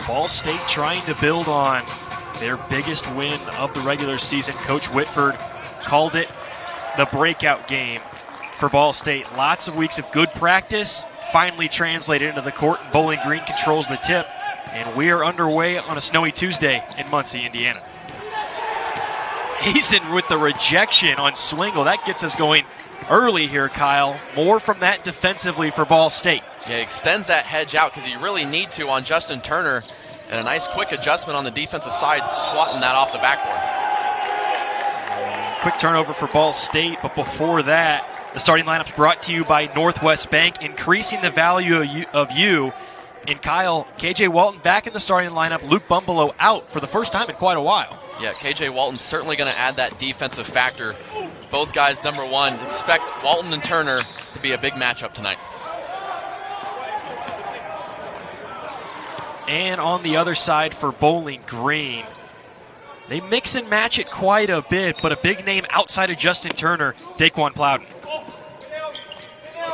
Ball State trying to build on their biggest win of the regular season. Coach Whitford called it the breakout game for Ball State. Lots of weeks of good practice finally translated into the court, and Bowling Green controls the tip. And we are underway on a snowy Tuesday in Muncie, Indiana. Hazen with the rejection on Swingle. That gets us going early here, Kyle. More from that defensively for Ball State. Yeah, he extends that hedge out because you really need to on Justin Turner. And a nice quick adjustment on the defensive side, swatting that off the backboard. Quick turnover for Ball State, but before that, the starting lineup's brought to you by Northwest Bank, increasing the value of you. And Kyle, KJ Walton back in the starting lineup, Luke Bumbelow out for the first time in quite a while. Yeah, KJ Walton's certainly going to add that defensive factor. Both guys, number one, expect Walton and Turner to be a big matchup tonight. And on the other side for Bowling Green, they mix and match it quite a bit, but a big name outside of Justin Turner, Daquan Plowden.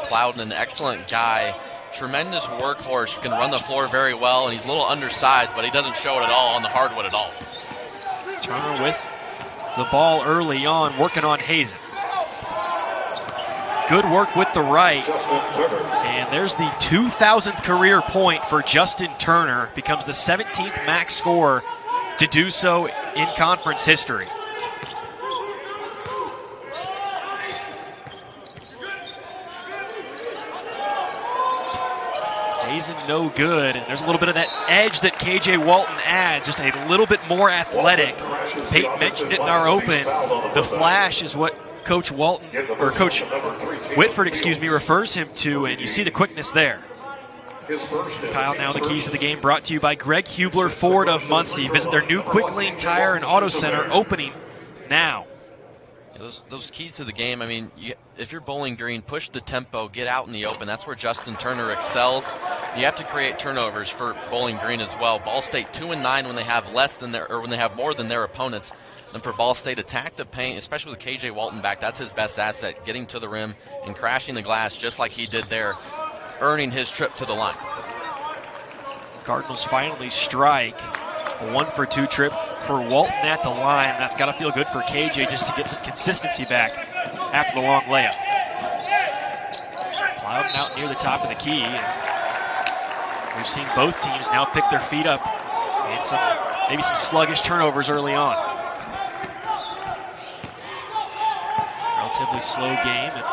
Plowden, an excellent guy, tremendous workhorse, can run the floor very well, and he's a little undersized, but he doesn't show it at all on the hardwood at all. Turner with the ball early on, working on Hazen. Good work with the right. And there's the 2,000th career point for Justin Turner. Becomes the 17th max scorer to do so in conference history. Hazen no good, and there's a little bit of that edge that KJ Walton adds, just a little bit more athletic. Peyton mentioned it in our open. The flash is what Coach Whitford, refers him to, and you see the quickness there. Kyle, now the keys to the game brought to you by Greg Hubler Ford of Muncie. Visit their new Quick Lane Tire and Auto Center, opening now. Those keys to the game, I mean, if you're Bowling Green, push the tempo, get out in the open. That's where Justin Turner excels. You have to create turnovers for Bowling Green as well. Ball State 2-9 when they have when they have more than their opponents. Then for Ball State, attack the paint, especially with KJ Walton back. That's his best asset, getting to the rim and crashing the glass just like he did there, earning his trip to the line. Cardinals finally strike. A 1-for-2 trip for Walton at the line. That's got to feel good for KJ just to get some consistency back after the long layup. Plowden out near the top of the key. And we've seen both teams now pick their feet up and maybe some sluggish turnovers early on. Relatively slow game. And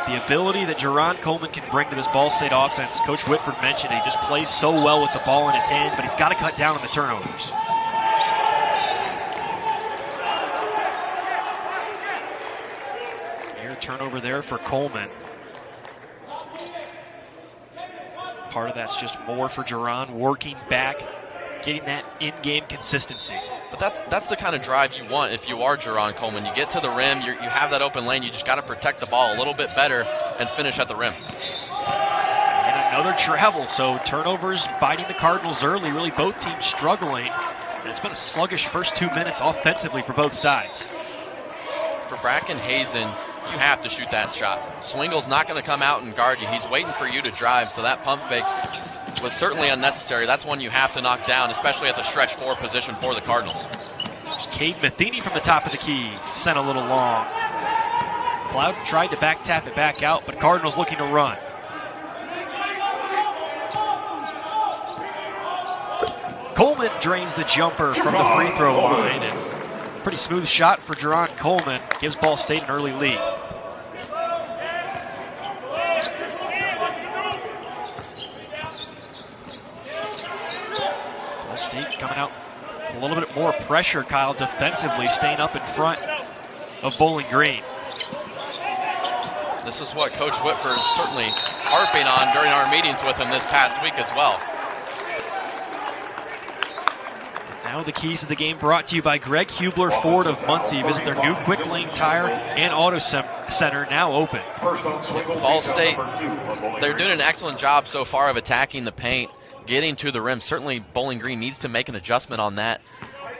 the ability that Jerron Coleman can bring to this Ball State offense, Coach Whitford mentioned he just plays so well with the ball in his hand, but he's got to cut down on the turnovers. Near turnover there for Coleman. Part of that's just more for Jerron, working back, getting that in-game consistency. But that's the kind of drive you want if you are Jerron Coleman. You get to the rim, you have that open lane, you just got to protect the ball a little bit better and finish at the rim. And another travel, so turnovers biting the Cardinals early, really both teams struggling. And it's been a sluggish first 2 minutes offensively for both sides. For Bracken Hazen, you have to shoot that shot. Swingle's not going to come out and guard you. He's waiting for you to drive, so that pump fake was certainly unnecessary. That's one you have to knock down, especially at the stretch 4 position for the Cardinals. There's Cade Matheny from the top of the key, sent a little long. Plowden tried to back tap it back out, but Cardinals looking to run. Coleman drains the jumper from the free throw line, and pretty smooth shot for Jerron Coleman gives Ball State an early lead. State coming out a little bit more pressure, Kyle, defensively, staying up in front of Bowling Green. This is what Coach Whitford is certainly harping on during our meetings with him this past week as well. Now the keys to the game brought to you by Greg Hubler Ford of Muncie. Visit their new Quick Lane Tire and Auto Center, now open. Ball State, they're doing an excellent job so far of attacking the paint, getting to the rim. Certainly Bowling Green needs to make an adjustment on that.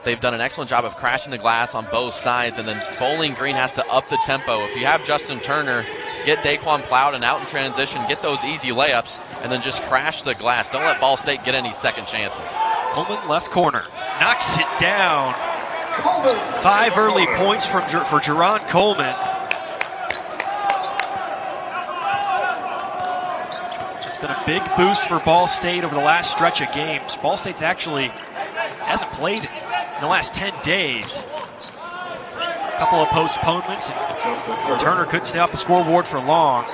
They've done an excellent job of crashing the glass on both sides, and then Bowling Green has to up the tempo. If you have Justin Turner get Daquan Plowden out in transition, get those easy layups, and then just crash the glass. Don't let Ball State get any second chances. Coleman left corner, knocks it down. 5 early points for Jerron Coleman. It's been a big boost for Ball State over the last stretch of games. Ball State's actually hasn't played in the last 10 days. A couple of postponements, and Turner couldn't stay off the scoreboard for long.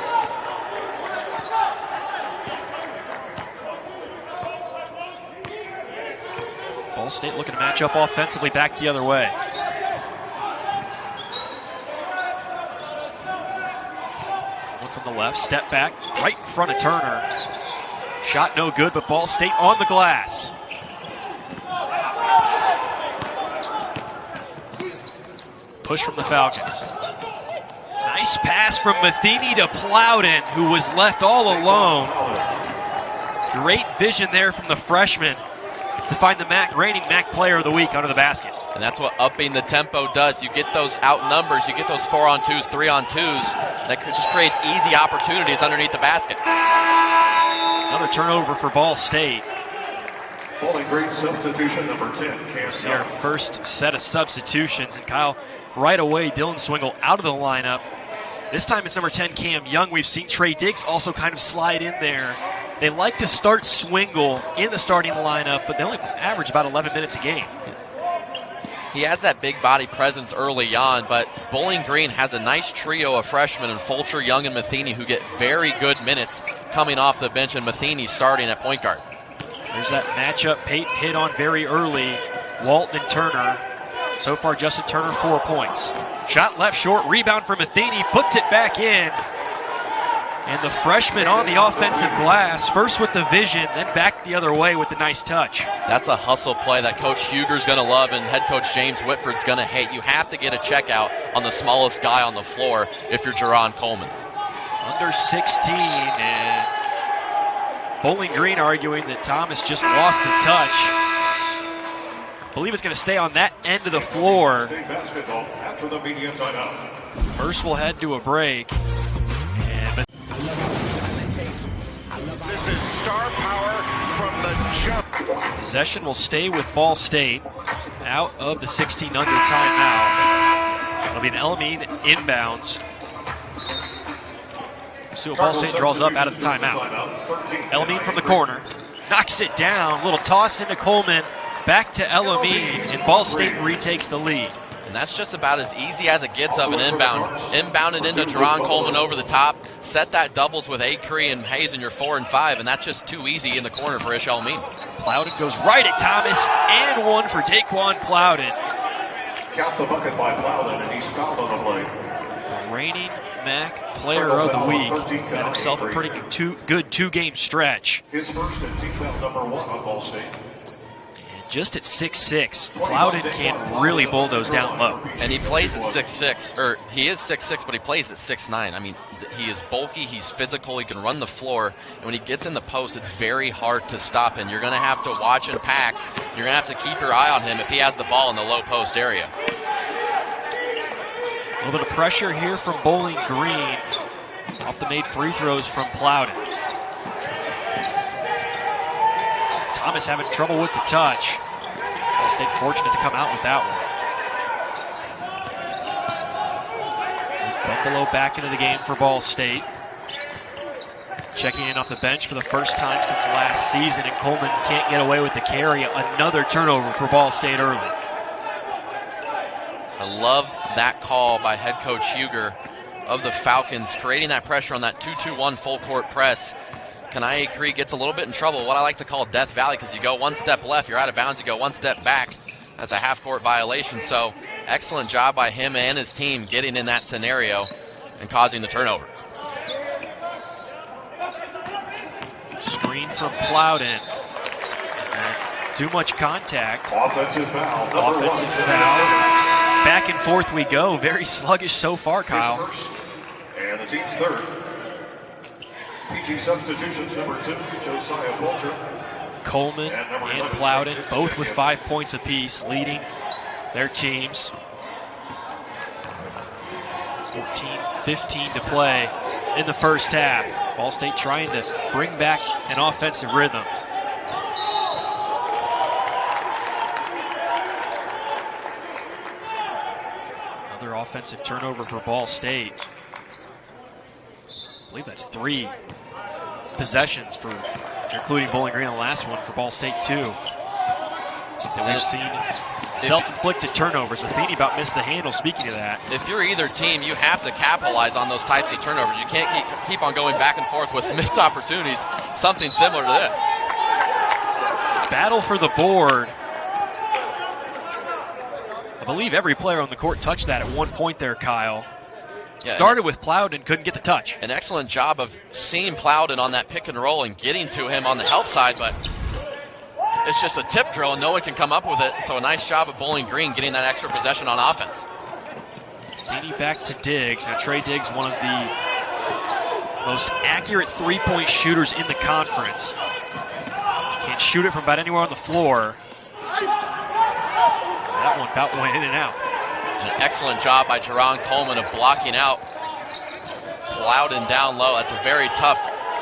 Ball State looking to match up offensively back the other way. One from the left, step back, right in front of Turner. Shot no good, but Ball State on the glass. Push from the Falcons. Nice pass from Matheny to Plowden, who was left all alone. Great vision there from the freshman to find the reigning MAC Player of the Week under the basket. And that's what upping the tempo does. You get those out numbers, you get those 4-on-2s, 3-on-2s. That just creates easy opportunities underneath the basket. Another turnover for Ball State. Bowling Green substitution number 10. See our first set of substitutions, and Kyle, right away, Dylan Swingle out of the lineup. This time it's number 10, Cam Young. We've seen Trey Diggs also kind of slide in there. They like to start Swingle in the starting lineup, but they only average about 11 minutes a game. He has that big body presence early on, but Bowling Green has a nice trio of freshmen in Fulcher, Young, and Matheny who get very good minutes coming off the bench, and Matheny starting at point guard. There's that matchup Peyton hit on very early. Walton and Turner. So far, Justin Turner, 4 points. Shot left short, rebound for Matheny, puts it back in. And the freshman on the offensive glass, first with the vision, then back the other way with the nice touch. That's a hustle play that Coach Huger's going to love and head coach James Whitford's going to hate. You have to get a check out on the smallest guy on the floor if you're Jerron Coleman. Under 16, and Bowling Green arguing that Thomas just lost the touch. I believe it's going to stay on that end of the floor. First we'll head to a break. This is star power from the jump. Possession will stay with Ball State out of the 16 under timeout. It'll be an Elamine inbounds. See what Ball State draws up out of the timeout. Elamine from the corner. Knocks it down. Little toss into Coleman. Back to Elamine. And Ball State retakes the lead. And that's just about as easy as it gets of an inbound. Inbounded into Jerron Coleman over the top. Set that doubles with Acree and Hayes in your 4 and 5, and that's just too easy in the corner for Ish Elamine. Plowden goes right at Thomas, and one for Daquan Plowden. Count the bucket by Plowden, and he's fouled on the play. The reigning MAC Player of the Week. Had himself a pretty good two-game stretch. His first and team foul number 1 on Ball State. Just at 6'6", Plowden can really bulldoze down low. And he plays at 6'6", or he is 6'6", but he plays at 6'9". I mean, he is bulky, he's physical, he can run the floor, and when he gets in the post, it's very hard to stop him. You're going to have to watch in packs. You're going to have to keep your eye on him if he has the ball in the low post area. A little bit of pressure here from Bowling Green off the made free throws from Plowden. Thomas having trouble with the touch. Ball State fortunate to come out with that one. Buffalo back into the game for Ball State. Checking in off the bench for the first time since last season, and Coleman can't get away with the carry. Another turnover for Ball State early. I love that call by head coach Huger of the Falcons, creating that pressure on that 2-2-1 full court press. Kanai Acree gets a little bit in trouble, what I like to call Death Valley, because you go one step left, you're out of bounds, you go one step back. That's a half-court violation, so excellent job by him and his team getting in that scenario and causing the turnover. Screen from Plowden. Too much contact. Offensive foul. Offensive foul. Back and forth we go. Very sluggish so far, Kyle. And the team's third. PG substitutions number 2, Josiah Fulcher. Coleman and Plowden, both with 5 points apiece, leading their teams. 14-15 to play in the first half. Ball State trying to bring back an offensive rhythm. Another offensive turnover for Ball State. I believe that's 3 possessions for, if you're including Bowling Green in the last one, for Ball State too. And we've seen self-inflicted turnovers. Athene about missed the handle, speaking of that. If you're either team, you have to capitalize on those types of turnovers. You can't keep on going back and forth with missed opportunities, something similar to this. Battle for the board. I believe every player on the court touched that at one point there, Kyle. Yeah, started with Plowden, couldn't get the touch. An excellent job of seeing Plowden on that pick and roll and getting to him on the help side, but it's just a tip drill and no one can come up with it. So a nice job of Bowling Green getting that extra possession on offense. Beanie back to Diggs. Now Trey Diggs, one of the most accurate three-point shooters in the conference. Can't shoot it from about anywhere on the floor. That one about went in and out. And an excellent job by Jerron Coleman of blocking out Plowden down low. That's a very tough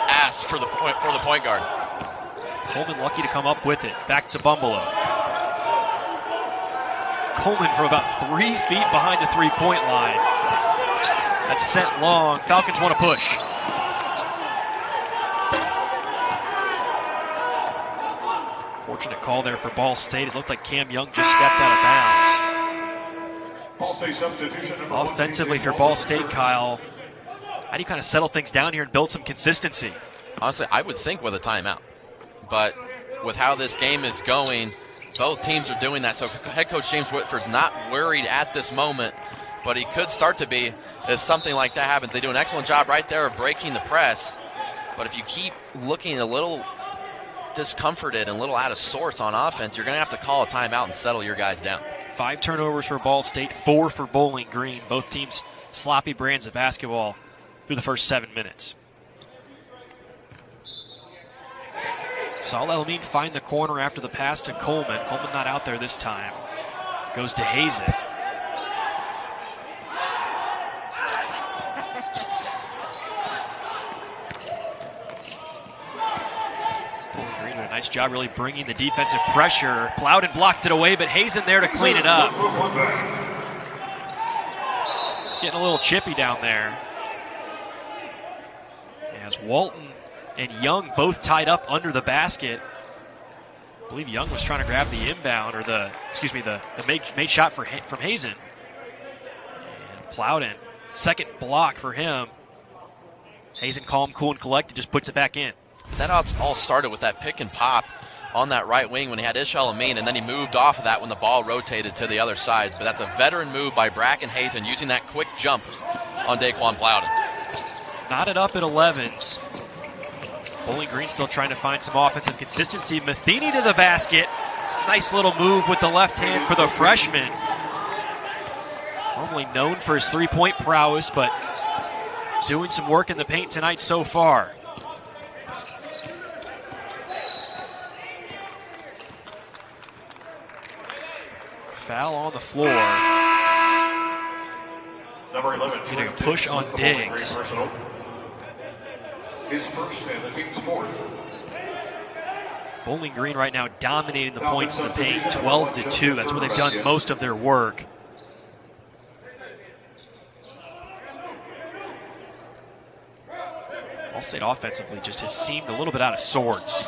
ask for the point guard. Coleman lucky to come up with it. Back to Bumbelow. Coleman from about 3 feet behind the three-point line. That's sent long. Falcons want to push. Fortunate call there for Ball State. It looked like Cam Young just stepped out of bounds. Ball State substitution number Offensively for Ball State, Kyle, how do you kind of settle things down here and build some consistency? Honestly, I would think with a timeout. But with how this game is going, both teams are doing that. So head coach James Whitford's not worried at this moment, but he could start to be if something like that happens. They do an excellent job right there of breaking the press. But if you keep looking a little discomforted and a little out of sorts on offense, you're going to have to call a timeout and settle your guys down. 5 turnovers for Ball State, 4 for Bowling Green. Both teams sloppy brands of basketball through the first 7 minutes. Saul Elamine find the corner after the pass to Coleman. Coleman not out there this time. Goes to Hazen. Bowling Green did a nice job really bringing the defensive pressure. Plowden blocked it away, but Hazen there to clean it up. It's getting a little chippy down there. As Walton and Young both tied up under the basket. I believe Young was trying to grab the inbound, or the made shot from Hazen. And Plowden, second block for him. Hazen calm, cool, and collected, just puts it back in. That all started with that pick and pop on that right wing when he had Ishel Amin, and then he moved off of that when the ball rotated to the other side. But that's a veteran move by Bracken Hazen, using that quick jump on Daquan Plowden. Knotted up at 11. Bowling Green still trying to find some offensive consistency. Matheny to the basket. Nice little move with the left hand for the freshman. Normally known for his three-point prowess, but doing some work in the paint tonight so far. Foul on the floor. Number 11, getting a push on Diggs. His first and the team's fourth. Bowling Green right now dominating the points in the paint, 12-2. That's where they've done most of their work. Ball State offensively just has seemed a little bit out of sorts.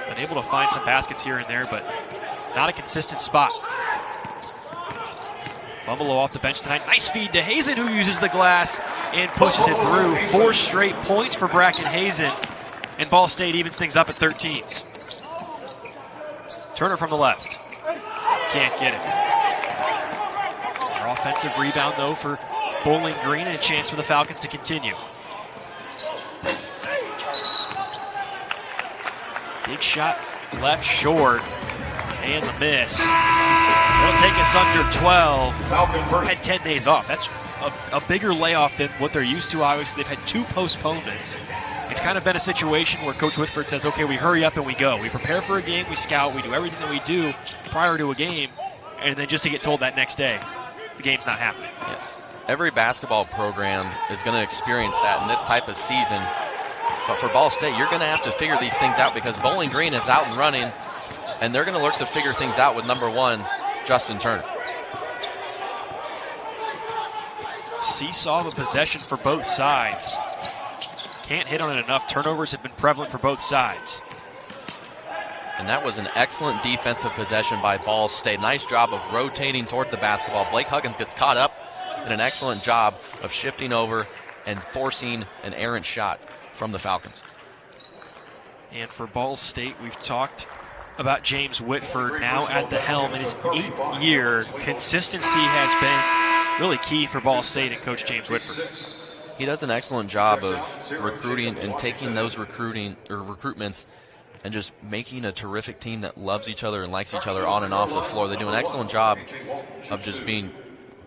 Been able to find some baskets here and there, but not a consistent spot. Bumbelow off the bench tonight. Nice feed to Hazen, who uses the glass and pushes it through. 4 straight points for Bracken Hazen. And Ball State evens things up at 13. Turner from the left. Can't get it. Our offensive rebound, though, for Bowling Green, and a chance for the Falcons to continue. Big shot left short. And the miss. They'll take us under 12. Had 10 days off. That's a bigger layoff than what they're used to. Obviously, they've had 2 postponements. It's kind of been a situation where Coach Whitford says, okay, we hurry up and we go. We prepare for a game, we scout, we do everything that we do prior to a game, and then just to get told that next day, the game's not happening. Yeah. every basketball program is going to experience that in this type of season. But for Ball State, you're going to have to figure these things out because Bowling Green is out and running, and they're going to look to figure things out with number 1, Justin Turner. Seesaw of a possession for both sides. Can't hit on it enough. Turnovers have been prevalent for both sides. And that was an excellent defensive possession by Ball State. Nice job of rotating towards the basketball. Blake Huggins gets caught up, and an excellent job of shifting over and forcing an errant shot from the Falcons. And for Ball State, we've talked about James Whitford now at the helm in his 8th year. Consistency has been really key for Ball State and Coach James Whitford. He does an excellent job of recruiting and taking those recruitments and just making a terrific team that loves each other and likes each other on and off the floor. They do an excellent job of just being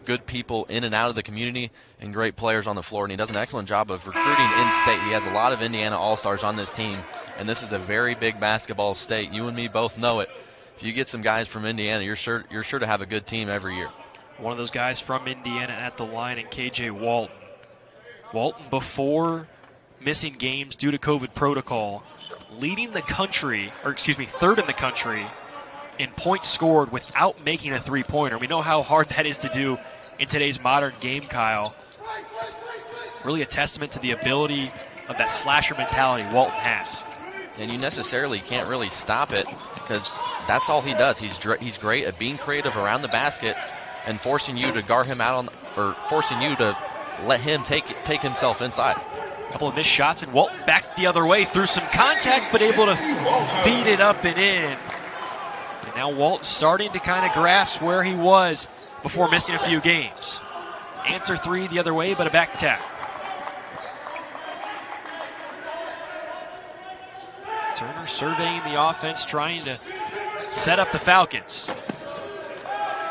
good people in and out of the community and great players on the floor, and he does an excellent job of recruiting in-state. He has a lot of Indiana All-Stars on this team, and this is a very big basketball state. You and me both know it. If you get some guys from Indiana, you're sure to have a good team every year. One of those guys from Indiana at the line, and KJ Walton. Walton, before missing games due to COVID protocol, leading the country, third in the country in points scored without making a three-pointer. We know how hard that is to do in today's modern game, Kyle. Really a testament to the ability of that slasher mentality Walton has. And you necessarily can't really stop it because that's all he does. He's great at being creative around the basket and forcing you to guard him out or forcing you to let him take himself inside. A couple of missed shots, and Walton back the other way through some contact, but able to beat it up and in. And now Walton starting to kind of grasp where he was before missing a few games. Answer 3 the other way, but a back tap. Turner surveying the offense, trying to set up the Falcons.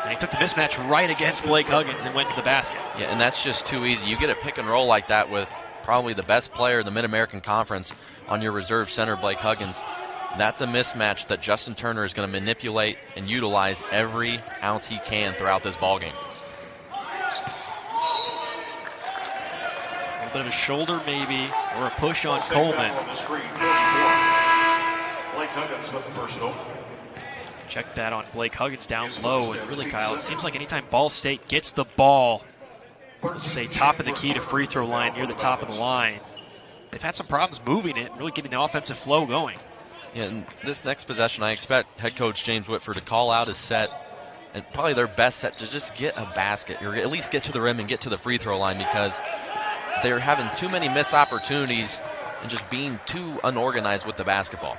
And he took the mismatch right against Blake Huggins and went to the basket. Yeah, and that's just too easy. You get a pick and roll like that with probably the best player in the Mid-American Conference on your reserve center, Blake Huggins. That's a mismatch that Justin Turner is going to manipulate and utilize every ounce he can throughout this ballgame. A little bit of a shoulder maybe, or a push on Coleman. Blake Huggins with the personal. Check that on Blake Huggins down low. And really, Kyle, it seems like anytime Ball State gets the ball, let's say top of the key to free throw line, near the top of the line, they've had some problems moving it, really getting the offensive flow going. Yeah, and this next possession, I expect head coach James Whitford to call out his set, and probably their best set, to just get a basket, or at least get to the rim and get to the free throw line, because they're having too many missed opportunities and just being too unorganized with the basketball.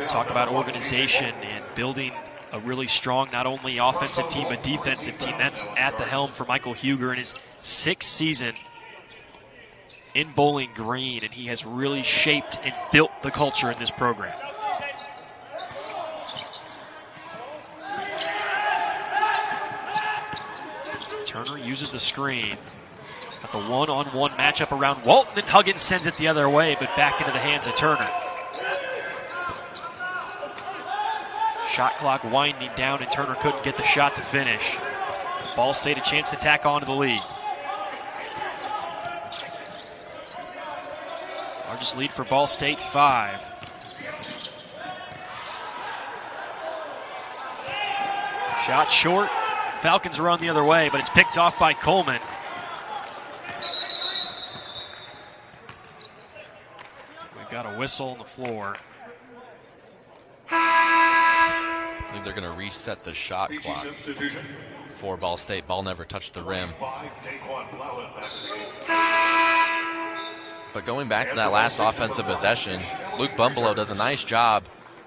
Talk about organization and building a really strong, not only offensive team, but defensive team. That's at the helm for Michael Huger in his 6th season in Bowling Green, and he has really shaped and built the culture in this program. Turner uses the screen. Got the one-on-one matchup around Walton, and Huggins sends it the other way, but back into the hands of Turner. Shot clock winding down, and Turner couldn't get the shot to finish. Ball State a chance to tack on to the lead. Largest lead for Ball State, 5. Shot short. Falcons run the other way, but it's picked off by Coleman. We've got a whistle on the floor. I believe they're going to reset the shot clock for Ball State. Ball never touched the rim. But going back to that last offensive possession, Luke Bumbelow does a nice job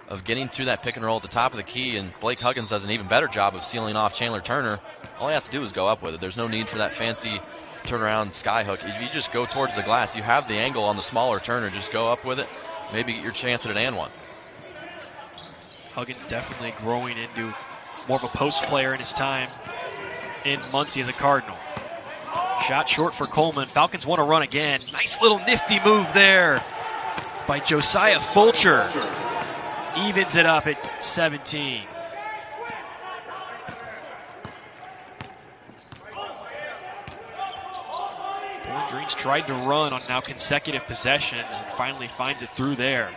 of getting to that pick and roll at the top of the key, and Blake Huggins does an even better job of sealing off Chandler Turner. All he has to do is go up with it. There's no need for that fancy turnaround sky hook. If you just go towards the glass, you have the angle on the smaller Turner. Just go up with it. Maybe get your chance at an and one. Huggins definitely growing into more of a post player in his time in Muncie as a Cardinal. Shot short for Coleman. Falcons want to run again. Nice little nifty move there by Josiah Fulcher. Evens it up at 17. tried to run on now consecutive possessions and finally finds it through there.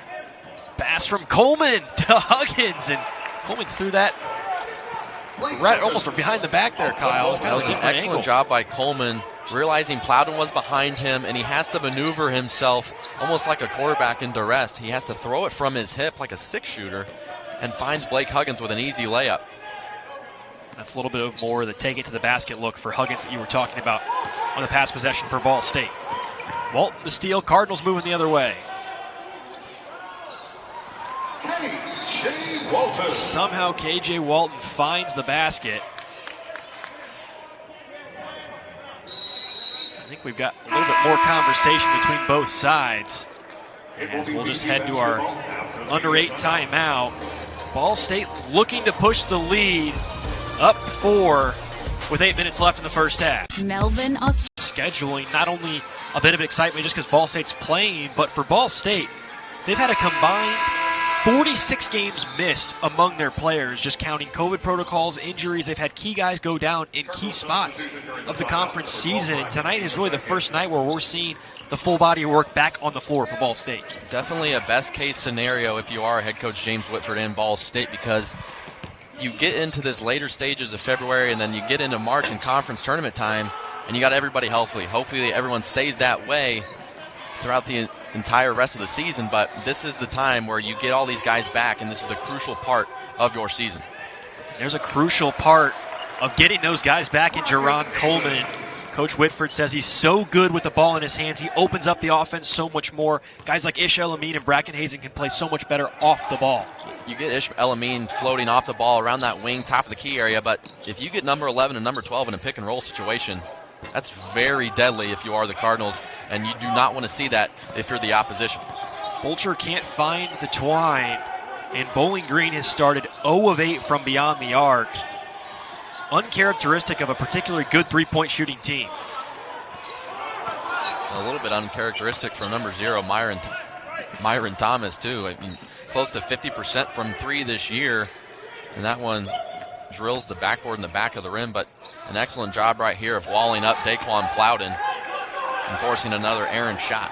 Pass from Coleman to Huggins, and Coleman threw that right almost behind the back there, Kyle. That was an excellent job by Coleman, realizing Plowden was behind him, and he has to maneuver himself almost like a quarterback into rest. He has to throw it from his hip like a six-shooter and finds Blake Huggins with an easy layup. That's a little bit of more the take it to the basket look for Huggins that you were talking about on the pass possession for Ball State. Walton the steal, Cardinals moving the other way. K.J. Walton. Somehow K.J. Walton finds the basket. I think we've got a little bit more conversation between both sides. As we'll just head to our under 8 timeout. Ball State looking to push the lead up 4 with 8 minutes left in the first half. Melvin Scheduling not only a bit of excitement just because Ball State's playing, but for Ball State, they've had a combined 46 games missed among their players, just counting COVID protocols, injuries. They've had key guys go down in key spots of the conference season. And tonight is really the first night where we're seeing the full body of work back on the floor for Ball State. Definitely a best-case scenario if you are head coach James Whitford in Ball State, because you get into this later stages of February and then you get into March and conference tournament time, and you got everybody healthy. Hopefully everyone stays that way throughout the entire rest of the season, but this is the time where you get all these guys back, and this is a crucial part of your season. There's a crucial part of getting those guys back in Jerron Coleman. Coach Whitford says he's so good with the ball in his hands. He opens up the offense so much more. Guys like Ish El-Amin and Bracken Hazen can play so much better off the ball. You get Ish El-Amin floating off the ball around that wing, top of the key area, but if you get number 11 and number 12 in a pick-and-roll situation, that's very deadly if you are the Cardinals, and you do not want to see that if you're the opposition. Fulcher can't find the twine, and Bowling Green has started 0 of 8 from beyond the arc. Uncharacteristic of a particularly good three-point shooting team. A little bit uncharacteristic for number 0, Myron Thomas, too. I mean, close to 50% from 3 this year, and that one drills the backboard in the back of the rim, but an excellent job right here of walling up Daquan Plowden and forcing another errant shot.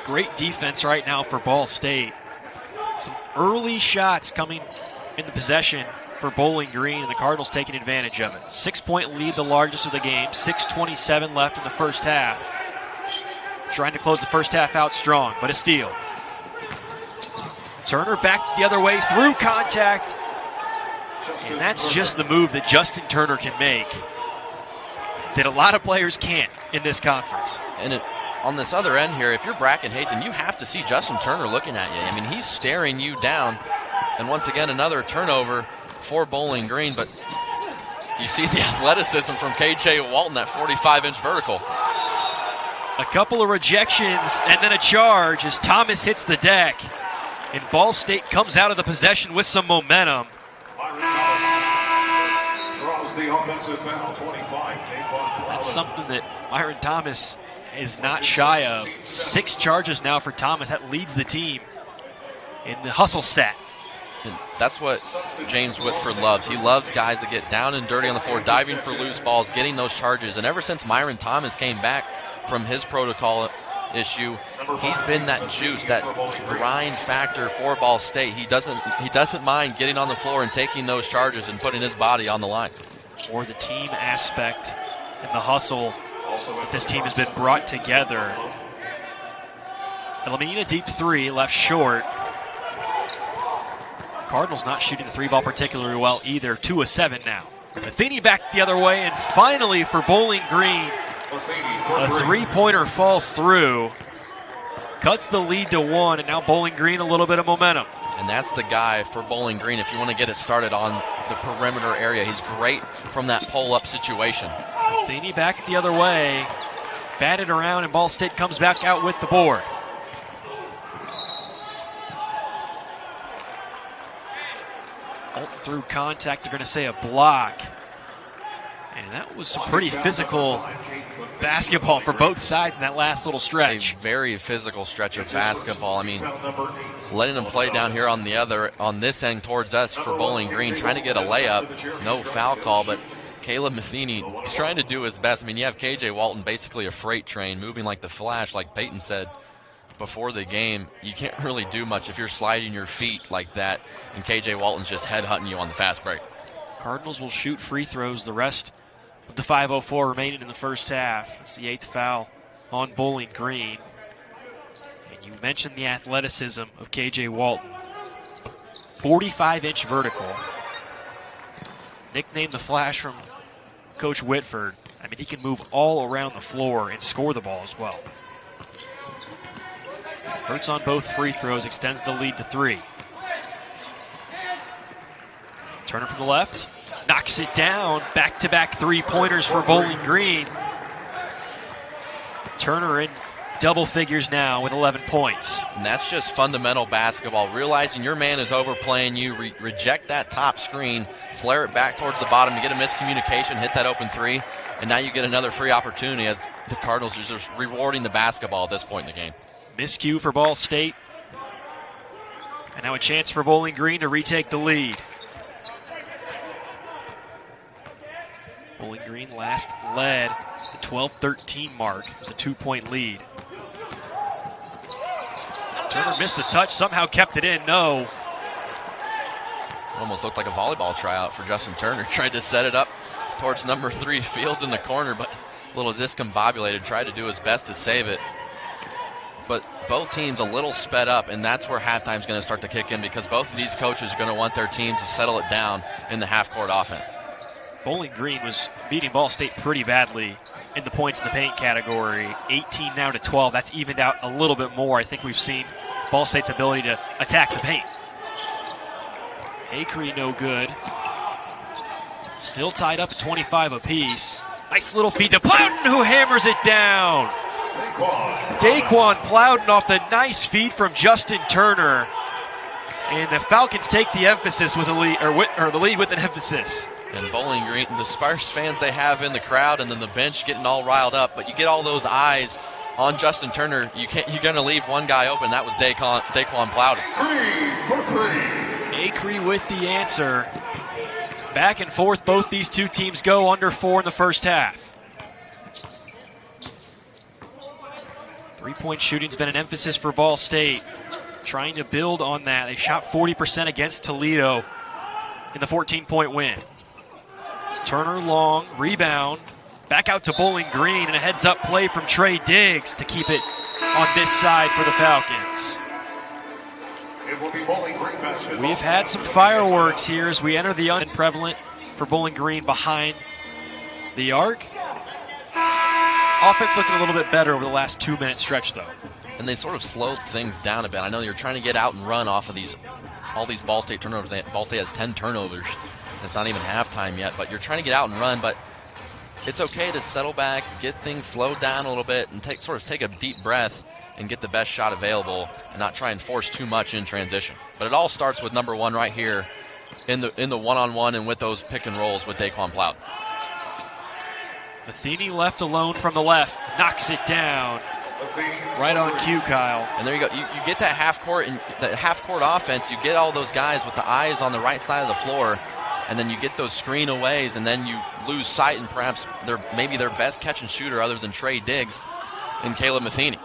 Great defense right now for Ball State. Some early shots coming in the possession for Bowling Green, and the Cardinals taking advantage of it. 6-point lead, the largest of the game. 6:27 left in the first half. Trying to close the first half out strong, but a steal. Turner back the other way through contact. And that's just the move that Justin Turner can make, that a lot of players can't in this conference. And on this other end here, if you're Bracken Hazen, you have to see Justin Turner looking at you. I mean, he's staring you down. And once again, another turnover for Bowling Green, but you see the athleticism from K.J. Walton, that 45-inch vertical. A couple of rejections and then a charge as Thomas hits the deck. And Ball State comes out of the possession with some momentum. Draws the offensive foul, 25. That's something that Myron Thomas is not shy of. 6 charges now for Thomas. That leads the team in the hustle stat. And that's what James Whitford loves. He loves guys that get down and dirty on the floor, diving for loose balls, getting those charges. And ever since Myron Thomas came back from his protocol issue, he's been that juice, that grind factor for Ball State. He doesn't mind getting on the floor and taking those charges and putting his body on the line. Or the team aspect and the hustle that this team has been brought together. El-Amin, a deep 3, left short. Cardinals not shooting the 3-ball particularly well either. 2 of 7 now. Matheny back the other way, and finally for Bowling Green, a 3-pointer falls through. Cuts the lead to 1, and now Bowling Green a little bit of momentum. And that's the guy for Bowling Green if you want to get it started on the perimeter area. He's great from that pull-up situation. Matheny back the other way. Batted around, and Ball State comes back out with the board. Through contact, they're going to say a block. And that was some pretty physical basketball for both sides in that last little stretch. A very physical stretch of basketball. I mean, letting them play down here on this end towards us for Bowling Green, trying to get a layup. No foul call, but Caleb Matheny is trying to do his best. I mean, you have KJ Walton basically a freight train moving like the Flash, like Peyton said before the game. You can't really do much if you're sliding your feet like that, and KJ Walton's just headhunting you on the fast break. Cardinals will shoot free throws the rest of the 5:04 remaining in the first half. It's the 8th foul on Bowling Green. And you mentioned the athleticism of KJ Walton. 45-inch vertical. Nicknamed the Flash from Coach Whitford. I mean, he can move all around the floor and score the ball as well. Hurts on both free throws, extends the lead to 3. Turner from the left, knocks it down. Back-to-back three-pointers for Bowling Green. Turner in double figures now with 11 points. And that's just fundamental basketball. Realizing your man is overplaying you, reject that top screen, flare it back towards the bottom, you get a miscommunication, hit that open three, and now you get another free opportunity as the Cardinals are just rewarding the basketball at this point in the game. Miscue for Ball State. And now a chance for Bowling Green to retake the lead. Bowling Green last led the 12-13 mark. It was a 2-point lead. Turner missed the touch, somehow kept it in. No. It almost looked like a volleyball tryout for Justin Turner. Tried to set it up towards number 3, Fields in the corner, but a little discombobulated. Tried to do his best to save it. But both teams a little sped up, and that's where halftime's going to start to kick in because both of these coaches are going to want their teams to settle it down in the half-court offense. Bowling Green was beating Ball State pretty badly in the points in the paint category. 18 now to 12. That's evened out a little bit more. I think we've seen Ball State's ability to attack the paint. Acree no good. Still tied up at 25 apiece. Nice little feed to Plowden, who hammers it down. Daquan Plowden off the nice feed from Justin Turner. And the Falcons take the emphasis with a lead, or the lead with an emphasis. And Bowling Green, the sparse fans they have in the crowd and then the bench getting all riled up, but you get all those eyes on Justin Turner. You're going to leave one guy open. That was Daquan Plowden. 3 for 3. Acree with the answer. Back and forth, both these two teams go under 4 in the first half. Three-point shooting's been an emphasis for Ball State. Trying to build on that. They shot 40% against Toledo in the 14-point win. Turner long, rebound, back out to Bowling Green, and a heads-up play from Trey Diggs to keep it on this side for the Falcons. It will be Bowling Green basketball. We've had some fireworks here as we enter the unprevalent for Bowling Green behind the arc. Offense looking a little bit better over the last 2-minute stretch, though. And they sort of slowed things down a bit. I know you're trying to get out and run off of all these Ball State turnovers. Ball State has 10 turnovers. It's not even halftime yet, but you're trying to get out and run. But it's okay to settle back, get things slowed down a little bit, and take a deep breath and get the best shot available and not try and force too much in transition. But it all starts with number 1 right here in the one-on-one and with those pick and rolls with Daquan Plowden. Matheny left alone from the left, knocks it down. Right on cue, Kyle. And there you go. You get that half-court offense. You get all those guys with the eyes on the right side of the floor, and then you get those screen aways, and then you lose sight and perhaps maybe their best catch and shooter other than Trey Diggs and Caleb Matheny.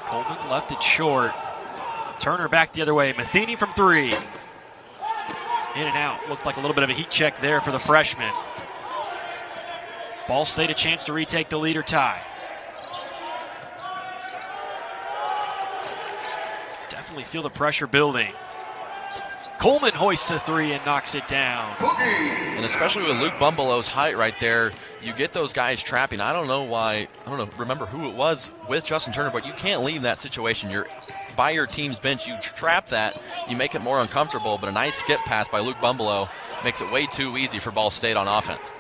Coleman left it short. Turner back the other way. Matheny from 3. In and out. Looked like a little bit of a heat check there for the freshman. Ball State a chance to retake the lead or tie. Definitely feel the pressure building. Coleman hoists a 3 and knocks it down. And especially with Luke Bumbalow's height right there, you get those guys trapping. I don't remember who it was with Justin Turner, but you can't leave that situation. You're by your team's bench. You trap that. You make it more uncomfortable, but a nice skip pass by Luke Bumbalow makes it way too easy for Ball State on offense.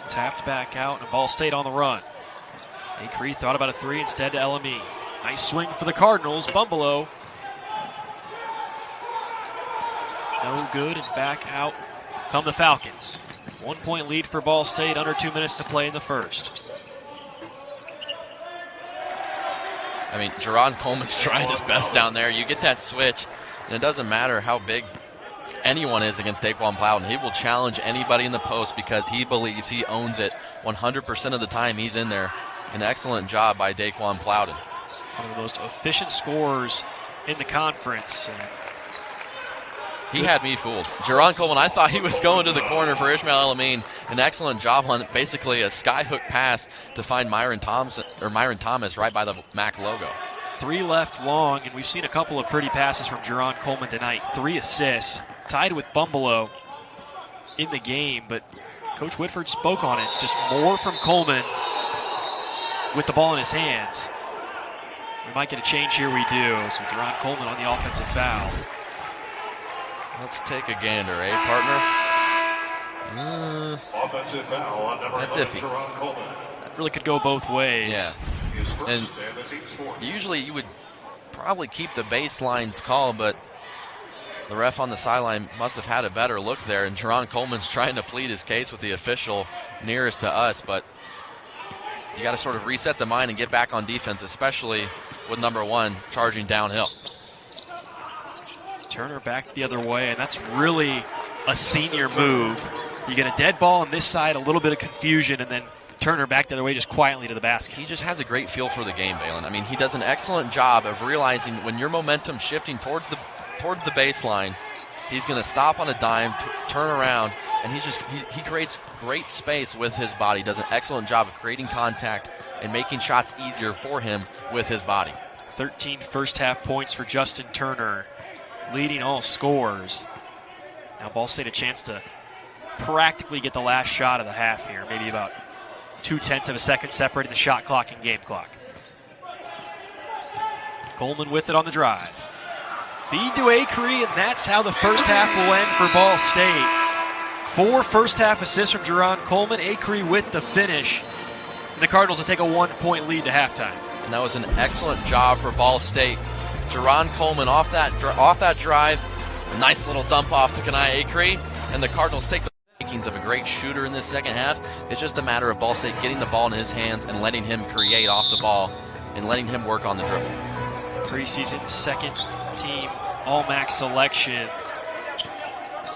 Tapped back out, and Ball State on the run. Acree thought about a 3 instead to LME. Nice swing for the Cardinals. Bumbalow. No good, and back out come the Falcons. 1-point lead for Ball State, under 2 minutes to play in the first. I mean, Jerron Coleman's trying his best down there. You get that switch, and it doesn't matter how big anyone is against Daquan Plowden. He will challenge anybody in the post because he believes he owns it 100% of the time he's in there. An excellent job by Daquan Plowden. One of the most efficient scorers in the conference. He had me fooled. Jerron Coleman, I thought he was going to the corner for Ishmael El-Amin. An excellent job on basically a skyhook pass to find Myron Thomas right by the MAC logo. 3 left long, and we've seen a couple of pretty passes from Jerron Coleman tonight. 3 assists, tied with Bumbalo in the game, but Coach Whitford spoke on it. Just more from Coleman with the ball in his hands. We might get a change here. We do. So Jerron Coleman on the offensive foul. Let's take a gander, partner? Offensive foul on number 11, Jerron Coleman. That really could go both ways. Yeah. And usually you would probably keep the baselines call, but the ref on the sideline must have had a better look there, and Jerron Coleman's trying to plead his case with the official nearest to us, but you got to sort of reset the mind and get back on defense, especially with number 1 charging downhill. Turner back the other way, and that's really a senior move. You get a dead ball on this side, a little bit of confusion, and then Turner back the other way just quietly to the basket. He just has a great feel for the game, Balin. I mean, he does an excellent job of realizing when your momentum's shifting towards the baseline, he's going to stop on a dime, turn around, and he creates great space with his body. Does an excellent job of creating contact and making shots easier for him with his body. 13 first-half points for Justin Turner, leading all scorers. Now Ball State a chance to practically get the last shot of the half here, maybe about 0.2 of a second separating the shot clock and game clock. Coleman with it on the drive. Feed to Acree, and that's how the first half will end for Ball State. 4 first-half assists from Jerron Coleman. Acree with the finish. And the Cardinals will take a 1-point lead to halftime. And that was an excellent job for Ball State. Jerron Coleman off that drive. A nice little dump off to Kanai Acree. And the Cardinals take the makings of a great shooter in this second half. It's just a matter of Ball State getting the ball in his hands and letting him create off the ball and letting him work on the dribble. Preseason second-team All-MAC selection.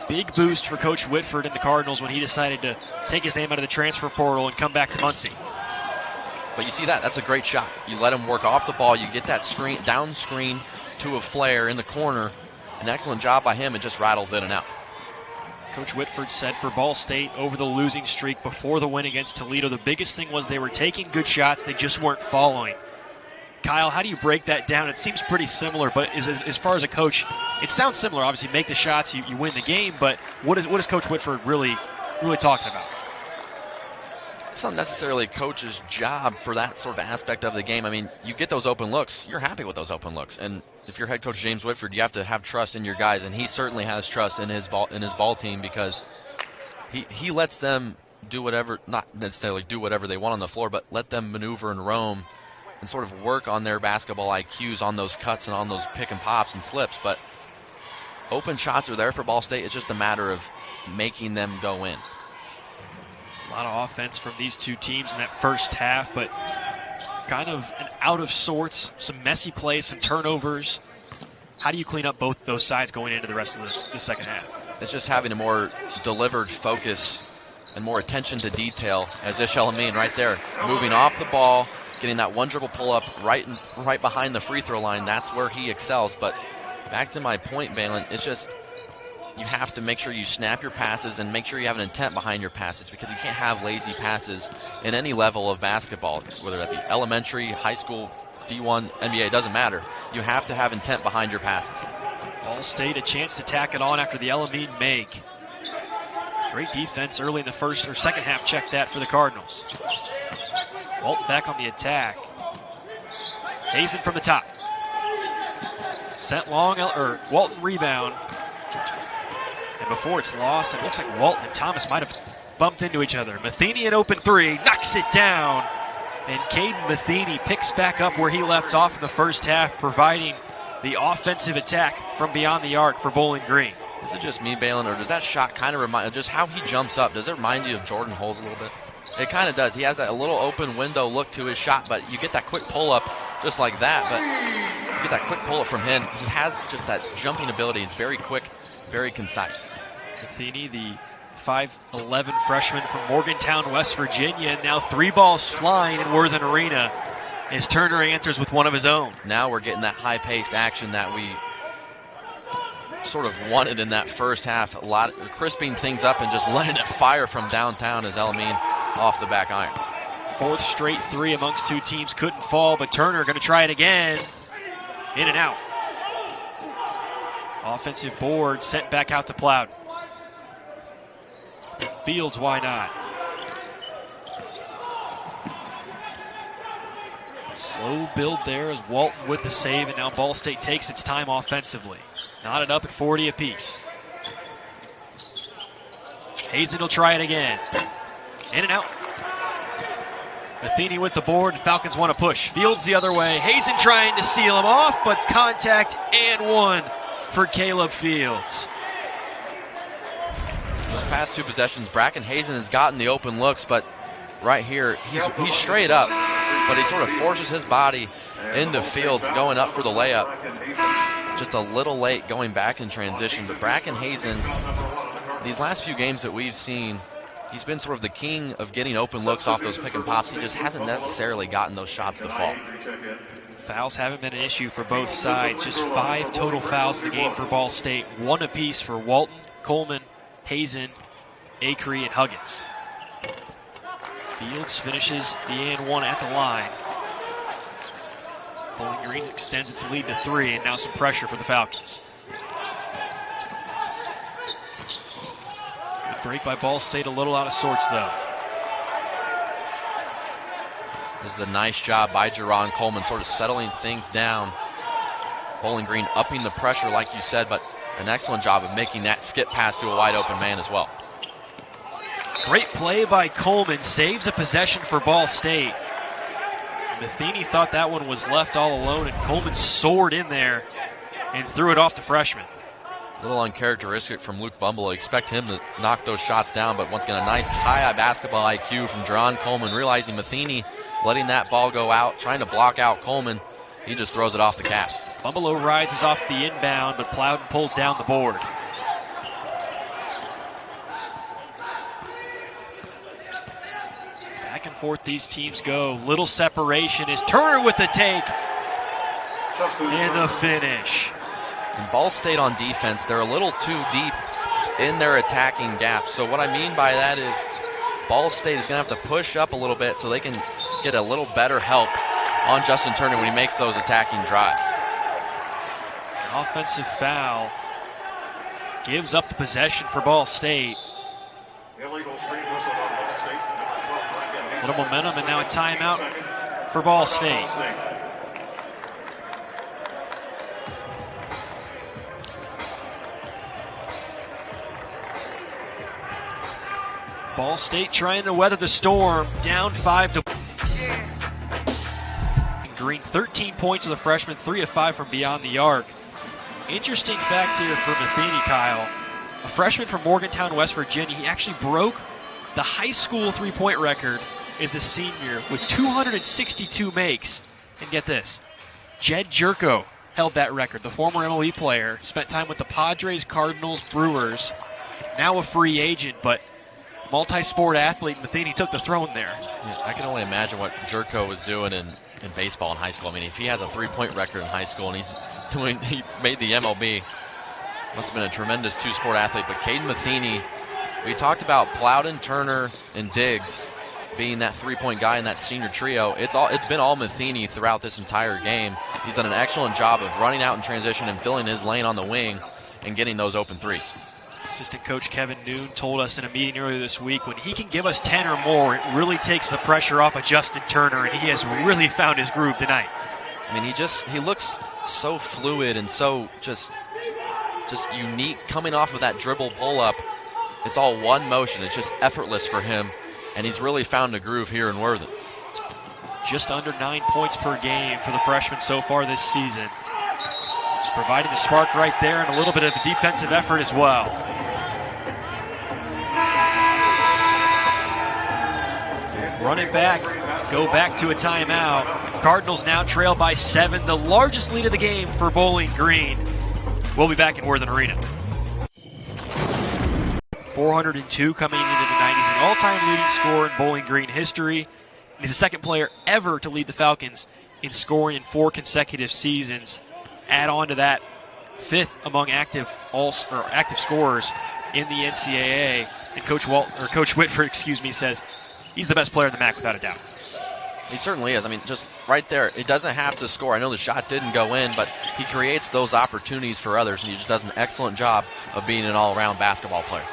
Big boost for Coach Whitford and the Cardinals when he decided to take his name out of the transfer portal and come back to Muncie. But you see that? That's a great shot. You let him work off the ball. You get that down screen to a flare in the corner. An excellent job by him. It just rattles in and out. Coach Whitford said for Ball State over the losing streak before the win against Toledo, the biggest thing was they were taking good shots. They just weren't following. Kyle, how do you break that down? It seems pretty similar, but as far as a coach, it sounds similar. Obviously, make the shots, you win the game, but what is Coach Whitford really talking about? It's not necessarily a coach's job for that sort of aspect of the game. I mean, you get those open looks. You're happy with those open looks. And if you're head coach James Whitford, you have to have trust in your guys, and he certainly has trust in his ball team because he lets them do whatever, not necessarily do whatever they want on the floor, but let them maneuver and roam and sort of work on their basketball IQs on those cuts and on those pick and pops and slips. But open shots are there for Ball State. It's just a matter of making them go in. A lot of offense from these two teams in that first half, but kind of an out of sorts, some messy plays, some turnovers. How do you clean up both those sides going into the rest of the second half? It's just having a more delivered focus and more attention to detail, as Ishmael El-Amin right there, moving off the ball, getting that one dribble pull-up right behind the free throw line. That's where he excels. But back to my point, Balin, it's just you have to make sure you snap your passes and make sure you have an intent behind your passes because you can't have lazy passes in any level of basketball, whether that be elementary, high school, D1, NBA, it doesn't matter. You have to have intent behind your passes. Ball State a chance to tack it on after the El-Amin make. Great defense early in the first or second half. Check that for the Cardinals. Walton back on the attack. Hazen from the top. Sent long, Walton rebound. And before it's lost, it looks like Walton and Thomas might have bumped into each other. Matheny at open three, knocks it down. And Caden Matheny picks back up where he left off in the first half, providing the offensive attack from beyond the arc for Bowling Green. Is it just me, Balin, or does that shot kind of remind, just how he jumps up, does it remind you of Jordan Holes a little bit? It kind of does. He has that little open window look to his shot, but you get that quick pull-up just like that. But you get that quick pull-up from him. He has just that jumping ability. It's very quick, very concise. Matheny, the 5'11 freshman from Morgantown, West Virginia, now 3 balls flying in Worthen Arena as Turner answers with one of his own. Now we're getting that high-paced action that we sort of wanted in that first half. A lot of crisping things up and just letting it fire from downtown as El-Amin off the back iron. 4th straight 3 amongst 2 teams couldn't fall, but Turner going to try it again. In and out. Offensive board sent back out to Plowden. Fields, why not? Slow build there as Walton with the save, and now Ball State takes its time offensively. Knotted up at 40 apiece. Hazen will try it again. In and out. Matheny with the board, and Falcons want to push. Fields the other way. Hazen trying to seal him off, but contact and one for Caleb Fields. Those past 2 possessions, Bracken Hazen has gotten the open looks, but right here, he's straight up, but he sort of forces his body into Fields going up for the layup. Just a little late going back in transition, but Bracken Hazen, these last few games that we've seen, he's been sort of the king of getting open looks off those pick and pops. He just hasn't necessarily gotten those shots to fall. Fouls haven't been an issue for both sides. Just 5 total fouls in the game for Ball State. 1 apiece for Walton, Coleman, Hazen, Acree, and Huggins. Fields finishes the and one at the line. Bowling Green extends its lead to 3, and now some pressure for the Falcons. Good break by Ball State, a little out of sorts though. This is a nice job by Jerron Coleman, sort of settling things down. Bowling Green upping the pressure, like you said, but an excellent job of making that skip pass to a wide open man as well. Great play by Coleman, saves a possession for Ball State. Matheny thought that one was left all alone, and Coleman soared in there and threw it off the freshman. A little uncharacteristic from Luke Bumble. I expect him to knock those shots down, but once again, a nice high basketball IQ from Jerron Coleman, realizing Matheny letting that ball go out, trying to block out Coleman. He just throws it off the cap. Bumble rises off the inbound, but Plowden pulls down the board. Back and forth these teams go. Little separation is Turner with the take. And the finish. And Ball State on defense, they're a little too deep in their attacking gaps. So what I mean by that is Ball State is going to have to push up a little bit so they can get a little better help on Justin Turner when he makes those attacking drives. An offensive foul gives up the possession for Ball State. Illegal screen whistle on Ball State. A little momentum, and now a timeout for Ball State. Ball State trying to weather the storm, down 5 to Green. 13 points of the freshman, 3 of 5 from beyond the arc. Interesting fact here for Matheny, Kyle. A freshman from Morgantown, West Virginia. He actually broke the high school three-point record as a senior with 262 makes. And get this, Jed Jerko held that record, the former MLB player. Spent time with the Padres, Cardinals, Brewers. Now a free agent, but multi-sport athlete. Matheny took the throne there. Yeah, I can only imagine what Jerko was doing in baseball in high school. I mean, if he has a three-point record in high school and he made the MLB, must have been a tremendous two-sport athlete. But Caden Matheny, we talked about Plowden, Turner, and Diggs being that three-point guy in that senior trio. It's been all Matheny throughout this entire game. He's done an excellent job of running out in transition and filling his lane on the wing and getting those open threes. Assistant coach Kevin Noon told us in a meeting earlier this week, when he can give us 10 or more, it really takes the pressure off of Justin Turner, and he has really found his groove tonight. I mean, he looks so fluid and so just unique coming off of that dribble pull-up. It's all one motion. It's just effortless for him, and he's really found a groove here in Worthen. Just under 9 points per game for the freshman so far this season. Just providing the spark right there and a little bit of a defensive effort as well. Run it back, go back to a timeout. Cardinals now trail by 7, the largest lead of the game for Bowling Green. We'll be back in Worthen Arena. 402 coming into the 90s, an all-time leading scorer in Bowling Green history. And he's the second player ever to lead the Falcons in scoring in 4 consecutive seasons. Add on to that, 5th among active scorers in the NCAA. And Coach Whitford, says he's the best player in the MAC without a doubt. He certainly is. I mean, just right there, it doesn't have to score. I know the shot didn't go in, but he creates those opportunities for others, and he just does an excellent job of being an all-around basketball player.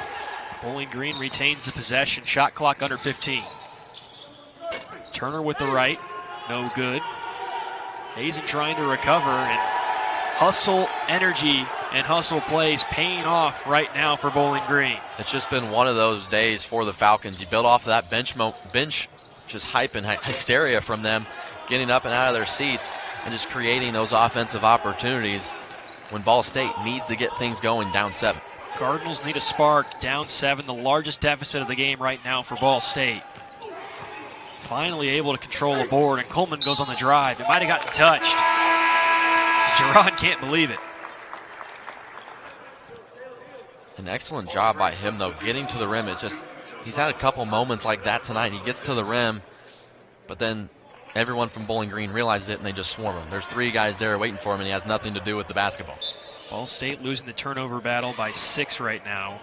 Bowling Green retains the possession. Shot clock under 15. Turner with the right. No good. Hazen trying to recover, and hustle, energy, and hustle plays paying off right now for Bowling Green. It's just been one of those days for the Falcons. You build off of that bench just hype and hysteria from them, getting up and out of their seats and just creating those offensive opportunities when Ball State needs to get things going down 7. Cardinals need a spark, down 7, the largest deficit of the game right now for Ball State. Finally able to control the board, and Coleman goes on the drive. It might have gotten touched. Jerron can't believe it. An excellent job by him, though, getting to the rim. It's just, he's had a couple moments like that tonight. He gets to the rim, but then everyone from Bowling Green realizes it, and they just swarm him. There's 3 guys there waiting for him, and he has nothing to do with the basketball. Ball State losing the turnover battle by 6 right now.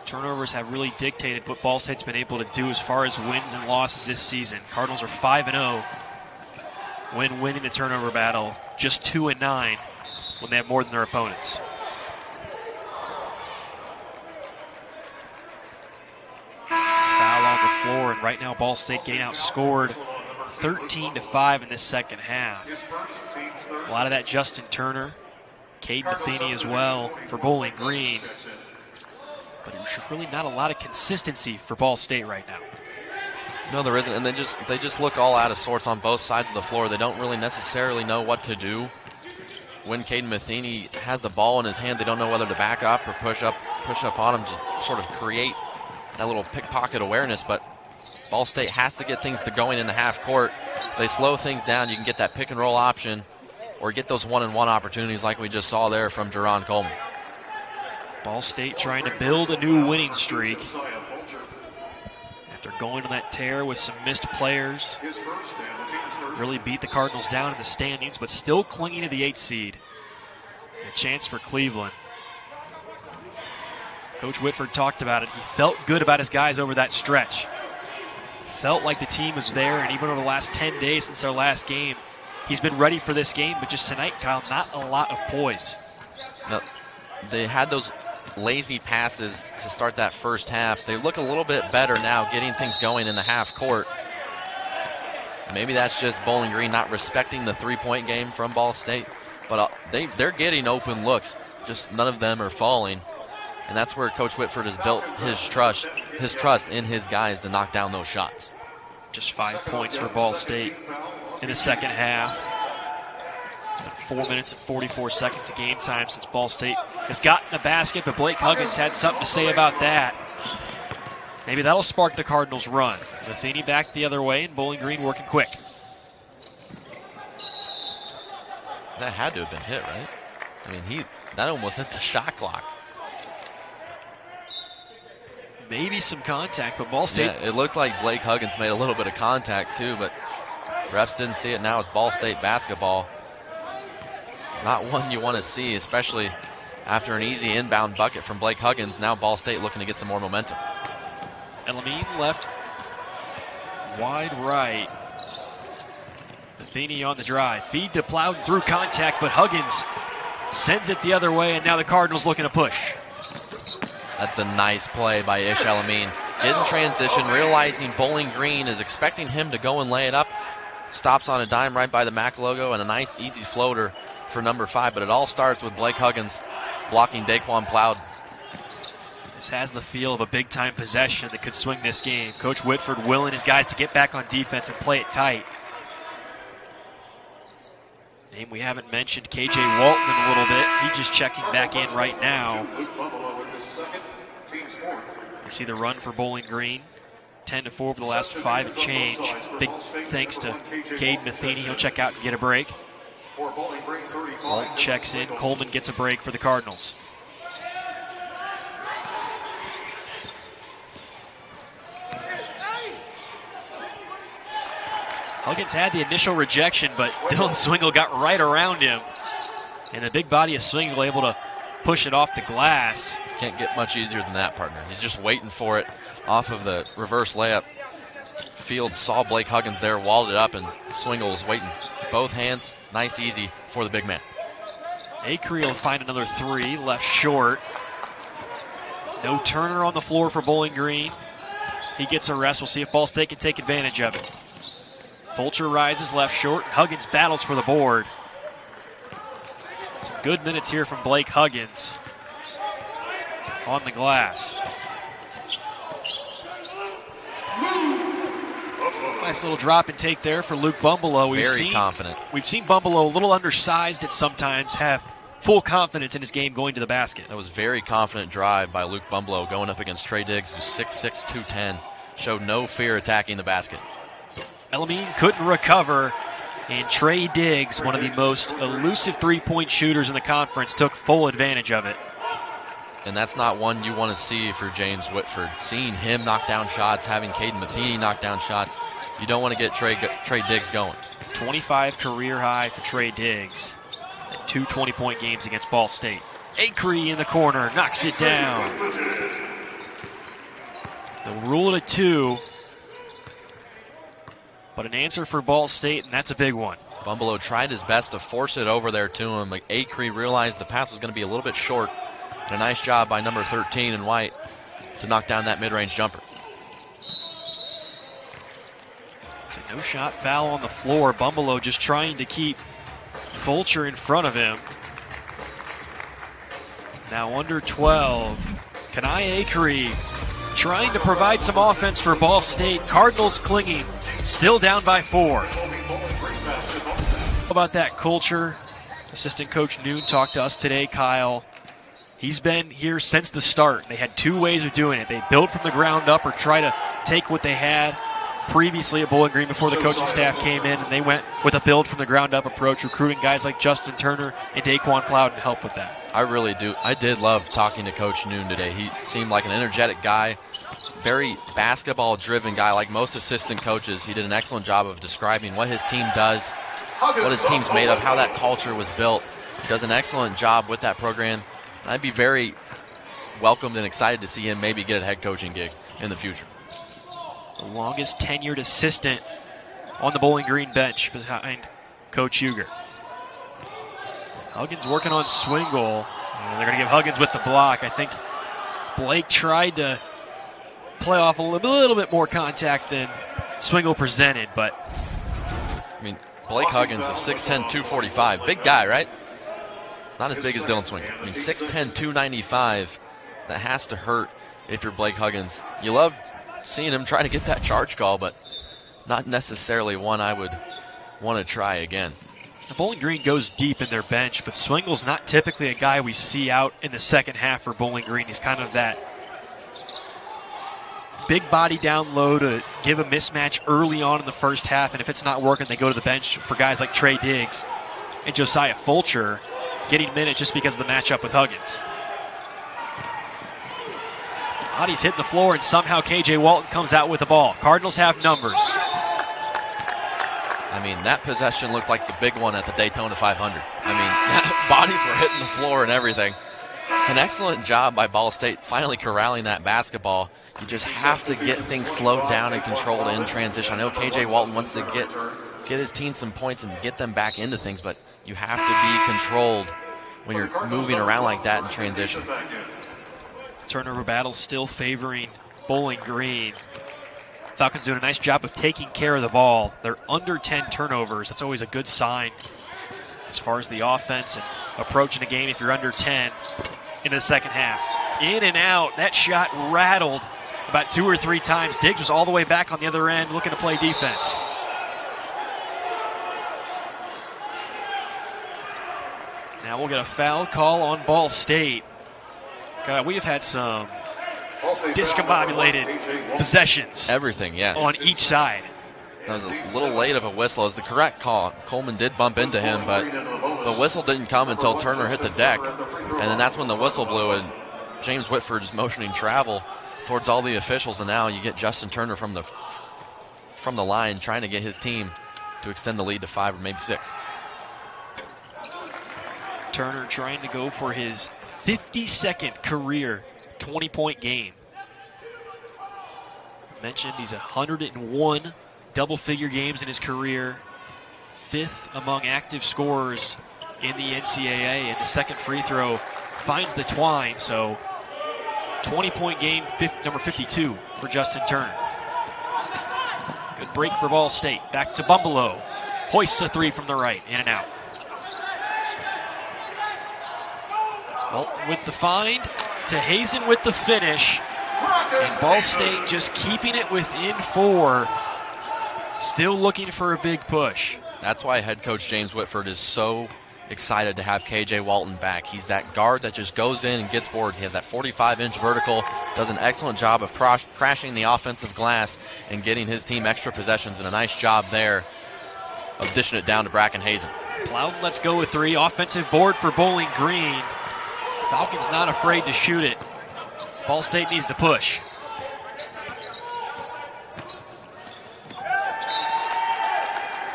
Turnovers have really dictated what Ball State's been able to do as far as wins and losses this season. Cardinals are 5-0 when winning the turnover battle, just 2-9 when they have more than their opponents. Foul on the floor, and right now Ball State getting outscored 13-5 in this second half. A lot of that Justin Turner, Caden Matheny as well for Bowling Green. But there's just really not a lot of consistency for Ball State right now. No, there isn't, and they just look all out of sorts on both sides of the floor. They don't really necessarily know what to do. When Caden Matheny has the ball in his hand, they don't know whether to back up or push up on him to sort of create that little pickpocket awareness. But Ball State has to get things going in the half court. If they slow things down, you can get that pick and roll option or get those one-on-one opportunities like we just saw there from Jerron Coleman. Ball State trying to build a new winning streak after going on that tear with some missed players. Really beat the Cardinals down in the standings, but still clinging to the 8th seed. A chance for Cleveland. Coach Whitford talked about it. He felt good about his guys over that stretch. Felt like the team was there, and even over the last 10 days since their last game, he's been ready for this game, but just tonight, Kyle, not a lot of poise. No, they had those lazy passes to start that first half. They look a little bit better now getting things going in the half court. Maybe that's just Bowling Green not respecting the three-point game from Ball State, but they're getting open looks, just none of them are falling, and that's where Coach Whitford has built his trust in his guys to knock down those shots. Just 5 points for Ball State in the second half. It's been 4 minutes and 44 seconds of game time since Ball State has gotten a basket, but Blake Huggins had something to say about that. Maybe that'll spark the Cardinals' run. Matheny back the other way, and Bowling Green working quick. That had to have been hit, right? I mean, that almost hit the shot clock. Maybe some contact, but Ball State... Yeah, it looked like Blake Huggins made a little bit of contact, too, but refs didn't see it. Now it's Ball State basketball. Not one you want to see, especially after an easy inbound bucket from Blake Huggins. Now Ball State looking to get some more momentum. Elamine left, wide right. Matheny on the drive. Feed to Plowden through contact, but Huggins sends it the other way, and now the Cardinals looking to push. That's a nice play by Ish Elamine. In transition, realizing Bowling Green is expecting him to go and lay it up. Stops on a dime right by the MAC logo, and a nice easy floater for number 5. But it all starts with Blake Huggins blocking Daquan Plowden. This has the feel of a big-time possession that could swing this game. Coach Whitford willing his guys to get back on defense and play it tight. Name we haven't mentioned, KJ Walton in a little bit. He's just checking back in right now. You see the run for Bowling Green. 10-4 for the last 5 and change. Big thanks to Caden Matheny. He'll check out and get a break. Walton checks in. Coleman gets a break for the Cardinals. Huggins had the initial rejection, but Dylan Swingle got right around him. And the big body of Swingle able to push it off the glass. Can't get much easier than that, partner. He's just waiting for it off of the reverse layup. Fields saw Blake Huggins there, walled it up, and Swingle was waiting. Both hands, nice, easy for the big man. Acree will find another three, left short. No Turner on the floor for Bowling Green. He gets a rest. We'll see if Ball State can take advantage of it. Fulcher rises left short. Huggins battles for the board. Some good minutes here from Blake Huggins on the glass. Nice little drop and take there for Luke Bumbalough. Very confident. We've seen Bumbalough a little undersized at sometimes, have full confidence in his game going to the basket. That was very confident drive by Luke Bumbalough going up against Trey Diggs, who's 6'6", 210. Showed no fear attacking the basket. Elamine couldn't recover, and Trey Diggs, one of the most elusive three-point shooters in the conference, took full advantage of it. And that's not one you want to see for James Whitford. Seeing him knock down shots, having Caden Matheny knock down shots, you don't want to get Trey Diggs going. 25 career high for Trey Diggs. And 2 20-point games against Ball State. Acree in the corner, knocks it down. They'll rule it a 2. But an answer for Ball State, and that's a big one. Bumbalough tried his best to force it over there to him. Like Acree realized the pass was going to be a little bit short. And a nice job by number 13 in white to knock down that mid-range jumper. So no shot foul on the floor. Bumbalough just trying to keep Fulcher in front of him. Now under 12. Kanai Acree trying to provide some offense for Ball State. Cardinals clinging. Still down by 4. How about that culture? Assistant Coach Noon talked to us today, Kyle. He's been here since the start. They had 2 ways of doing it. They build from the ground up or try to take what they had previously at Bowling Green before the coaching staff came in, and they went with a build from the ground up approach, recruiting guys like Justin Turner and Daquan Plowden to help with that. I really do. I did love talking to Coach Noon today. He seemed like an energetic guy, very basketball-driven guy like most assistant coaches. He did an excellent job of describing what his team does, what his team's made of, how that culture was built. He does an excellent job with that program. I'd be very welcomed and excited to see him maybe get a head coaching gig in the future. The longest tenured assistant on the Bowling Green bench behind Coach Huger. Huggins working on Swingle. And they're going to give Huggins with the block. I think Blake tried to play off a little bit more contact than Swingle presented, but I mean, Blake Huggins is 6'10", 245. Big guy, right? Not as big as Dylan Swingle. I mean, 6'10", 295. That has to hurt if you're Blake Huggins. You love seeing him try to get that charge call, but not necessarily one I would want to try again. The Bowling Green goes deep in their bench, but Swingle's not typically a guy we see out in the second half for Bowling Green. He's kind of that big body down low to give a mismatch early on in the first half, and if it's not working, they go to the bench for guys like Trey Diggs and Josiah Fulcher getting minutes just because of the matchup with Huggins. Body's hitting the floor, and somehow KJ Walton comes out with the ball. Cardinals have numbers. I mean, that possession looked like the big one at the Daytona 500. I mean, bodies were hitting the floor and everything. An excellent job by Ball State finally corralling that basketball. You just have to get things slowed down and controlled in transition. I know KJ Walton wants to get his team some points and get them back into things, but you have to be controlled when you're moving around like that in transition. Turnover battle still favoring Bowling Green. Falcons doing a nice job of taking care of the ball. They're under 10 turnovers. That's always a good sign as far as the offense and approaching a game if you're under 10 in the second half. In and out. That shot rattled about 2 or 3 times. Diggs was all the way back on the other end looking to play defense. Now we'll get a foul call on Ball State. God, we have had some discombobulated possessions. Everything, yes. On each side. That was a little late of a whistle. It's the correct call. Coleman did bump into him, but the whistle didn't come until Turner hit the deck. And then that's when the whistle blew, and James Whitford's motioning travel towards all the officials. And now you get Justin Turner from the line trying to get his team to extend the lead to 5 or maybe 6. Turner trying to go for his 52nd career 20-point game. Mentioned he's 101 double-figure games in his career, 5th among active scorers in the NCAA, and the second free throw finds the twine, so 20-point game, number 52 for Justin Turner. Good break for Ball State. Back to Bumbelow. Hoists a 3 from the right, in and out. Walton with the find, to Hazen with the finish, and Ball State just keeping it within 4, still looking for a big push. That's why head coach James Whitford is so excited to have KJ Walton back. He's that guard that just goes in and gets boards. He has that 45-inch vertical, does an excellent job of crashing the offensive glass and getting his team extra possessions, and a nice job there of dishing it down to Bracken Hazen. Plowden lets go with 3. Offensive board for Bowling Green. Falcons not afraid to shoot it. Ball State needs to push.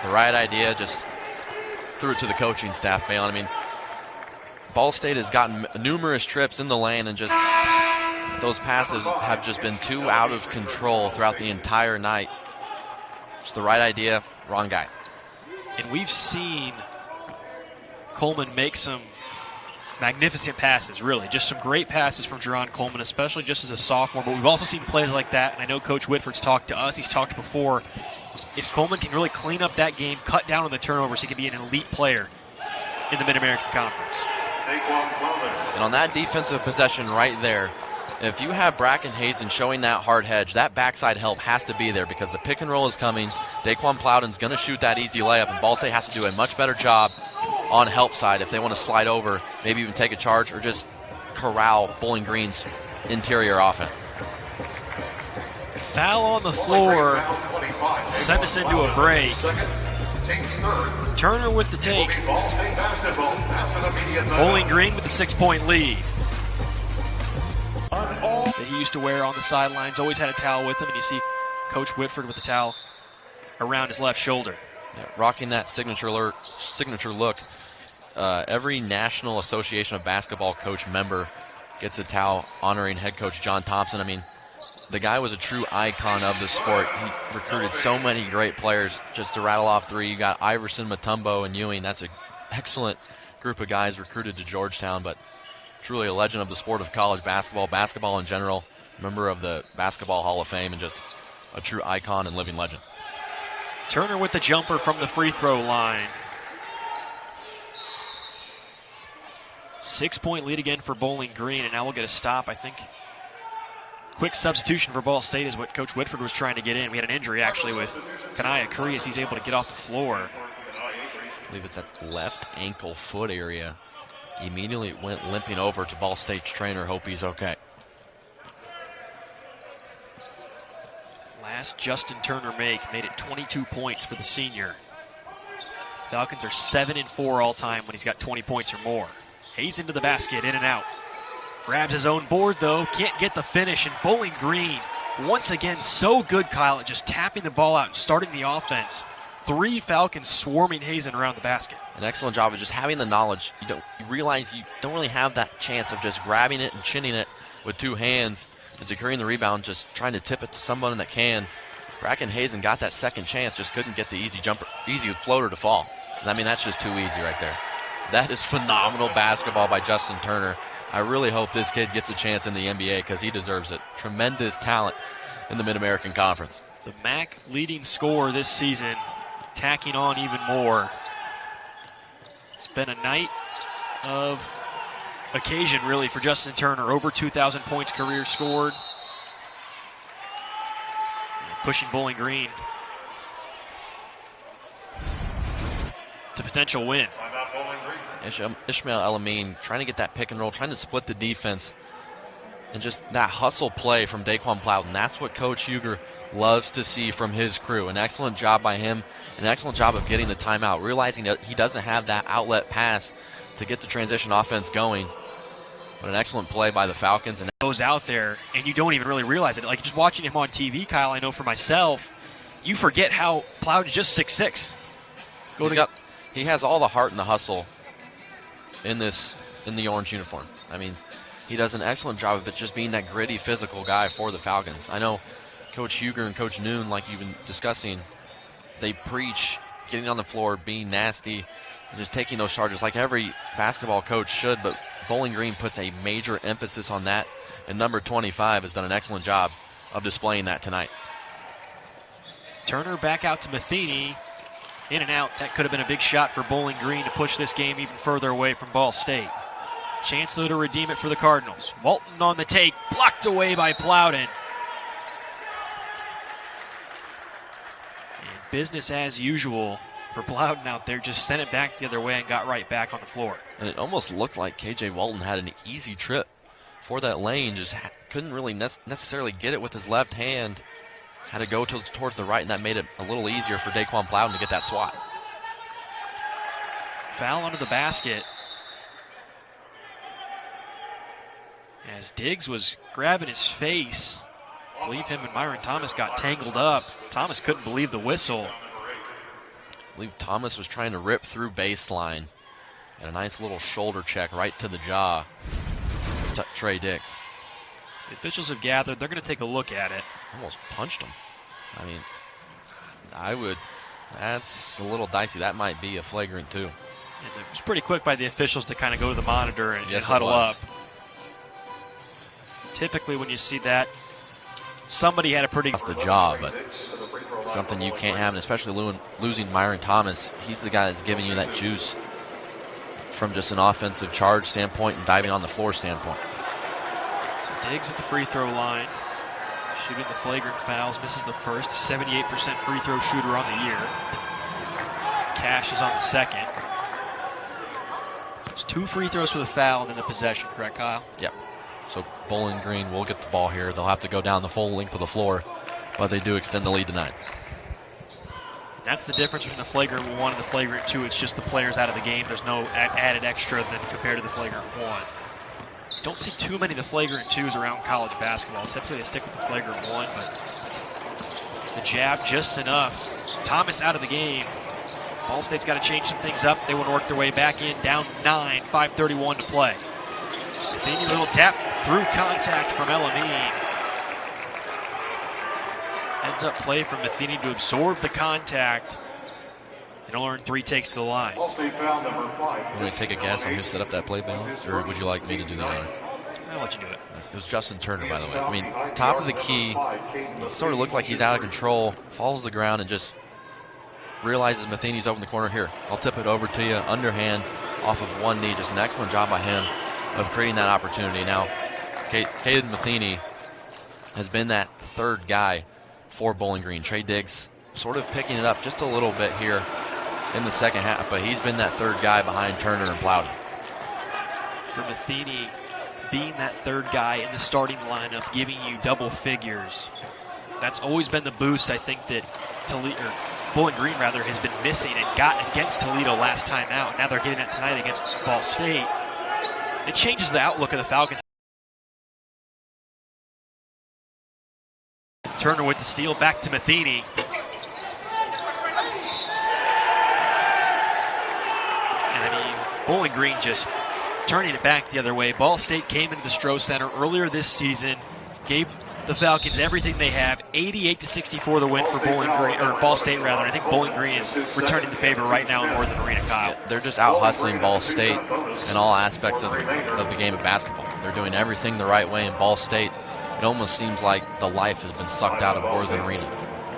The right idea, just threw it to the coaching staff, Balin. I mean, Ball State has gotten numerous trips in the lane, and just those passes have just been too out of control throughout the entire night. Just the right idea, wrong guy. And we've seen Coleman make some magnificent passes, really. Just some great passes from Jerron Coleman, especially just as a sophomore. But we've also seen plays like that, and I know Coach Whitford's talked to us. He's talked before. If Coleman can really clean up that game, cut down on the turnovers, he can be an elite player in the Mid-American Conference. And on that defensive possession right there, if you have Bracken Hazen showing that hard hedge, that backside help has to be there, because the pick and roll is coming. Daquan Plowden's going to shoot that easy layup, and Ball State has to do a much better job on help side if they want to slide over, maybe even take a charge, or just corral Bowling Green's interior offense. Foul on the floor, send us into a break. Turner with the take. Bowling Green with the 6-point lead. That he used to wear on the sidelines, always had a towel with him, and you see Coach Whitford with the towel around his left shoulder. Yeah, rocking that signature look. Every National Association of Basketball coach member gets a towel honoring head coach John Thompson. I mean, the guy was a true icon of the sport. He recruited so many great players. Just to rattle off 3, you got Iverson, Mutombo, and Ewing. That's an excellent group of guys recruited to Georgetown, but truly a legend of the sport of college basketball in general, member of the Basketball Hall of Fame, and just a true icon and living legend. Turner with the jumper from the free throw line. 6-point lead again for Bowling Green, and now we'll get a stop, I think. Quick substitution for Ball State is what Coach Whitford was trying to get in. We had an injury, actually, with Kanaya Krias. He's able to get off the floor. I believe it's that left ankle foot area. He immediately went limping over to Ball State's trainer. Hope he's okay. Last Justin Turner made it 22 points for the senior. Falcons are 7-4 all time when he's got 20 points or more. Hayes into the basket, in and out. Grabs his own board, though. Can't get the finish. And Bowling Green, once again, so good, Kyle, at just tapping the ball out and starting the offense. 3 Falcons swarming Hazen around the basket. An excellent job of just having the knowledge. You realize you don't really have that chance of just grabbing it and chinning it with 2 hands and securing the rebound, just trying to tip it to someone that can. Bracken Hazen got that second chance, just couldn't get the easy floater to fall. And I mean, that's just too easy right there. That is phenomenal basketball by Justin Turner. I really hope this kid gets a chance in the NBA because he deserves it. Tremendous talent in the Mid-American Conference. The MAC leading scorer this season, tacking on even more. It's been a night of occasion, really, for Justin Turner. Over 2,000 points career scored. Pushing Bowling Green to potential win. Ishmael El-Amin trying to get that pick and roll, trying to split the defense, and just that hustle play from Daquan Plowden. That's what Coach Huger loves to see from his crew. An excellent job by him, an excellent job of getting the timeout, realizing that he doesn't have that outlet pass to get the transition offense going. But an excellent play by the Falcons. And goes out there, and you don't even really realize it. Like, just watching him on TV, Kyle, I know for myself, you forget how Plowden's just 6'6". He has all the heart and the hustle in the orange uniform. I mean, he does an excellent job of it, just being that gritty, physical guy for the Falcons. I know Coach Huger and Coach Noon, like you've been discussing, they preach getting on the floor, being nasty, and just taking those charges like every basketball coach should, but Bowling Green puts a major emphasis on that, and number 25 has done an excellent job of displaying that tonight. Turner back out to Matheny. In and out. That could have been a big shot for Bowling Green to push this game even further away from Ball State. Chancellor to redeem it for the Cardinals. Walton on the take, blocked away by Plowden. And business as usual for Plowden out there. Just sent it back the other way and got right back on the floor. And it almost looked like KJ Walton had an easy trip for that lane. Just couldn't really necessarily get it with his left hand. Had to go towards the right, and that made it a little easier for Daquan Plowden to get that swat. Foul under the basket. As Diggs was grabbing his face, I believe him and Myron Thomas got tangled up. Thomas couldn't believe the whistle. I believe Thomas was trying to rip through baseline, and a nice little shoulder check right to the jaw to Trey Diggs. The officials have gathered. They're going to take a look at it. Almost punched him. I mean, that's a little dicey. That might be a flagrant too. And it was pretty quick by the officials to kind of go to the monitor and huddle up. Typically when you see that, somebody had a pretty... That's the job, but something you can't have, and especially losing Myron Thomas. He's the guy that's giving you that juice from just an offensive charge standpoint and diving on the floor standpoint. So Diggs at the free throw line. Shooting the flagrant fouls, misses the first. 78% free throw shooter on the year. Cash is on the second. So it's 2 free throws for the foul and then the possession, correct, Kyle? Yep. So Bowling Green will get the ball here. They'll have to go down the full length of the floor, but they do extend the lead to 9. That's the difference between the flagrant 1 and the flagrant 2. It's just the players out of the game. There's no added extra than compared to the flagrant 1. Don't see too many of the flagrant 2s around college basketball. Typically they stick with the flagrant 1, but the jab just enough. Thomas out of the game. Ball State's got to change some things up. They want to work their way back in, down 9, 5:31 to play. Matheny, little tap through contact from Elamine. Heads up play from Matheny to absorb the contact and earn 3 takes to the line. Ball State foul number 5. You want to take a guess on who set up that play, Ben? Or would you like me to do the honor? I'll let you do it. It was Justin Turner, by the way. I mean, top of the key, he sort of looked like he's out of control, falls to the ground, and just realizes Matheny's over in the corner. Here, I'll tip it over to you, underhand, off of one knee. Just an excellent job by him of creating that opportunity. Now, Caden Matheny has been that third guy for Bowling Green. Trey Diggs sort of picking it up just a little bit here in the second half, but he's been that third guy behind Turner and Plowden. For Matheny, being that third guy in the starting lineup, giving you double figures, that's always been the boost I think that Bowling Green has been missing and got against Toledo last time out. Now they're getting it tonight against Ball State. It changes the outlook of the Falcons. Turner with the steal, back to Matheny. And I mean, Bowling Green just turning it back the other way. Ball State came into the Stroh Center earlier this season, gave the Falcons everything they have. 88-64 the win for Ball State rather. I think Bowling Green is returning the favor right now in Northern Arena, Kyle. Yeah, they're just out hustling Ball State in all aspects of the game of basketball. They're doing everything the right way in Ball State. It almost seems like the life has been sucked out of Northern Arena.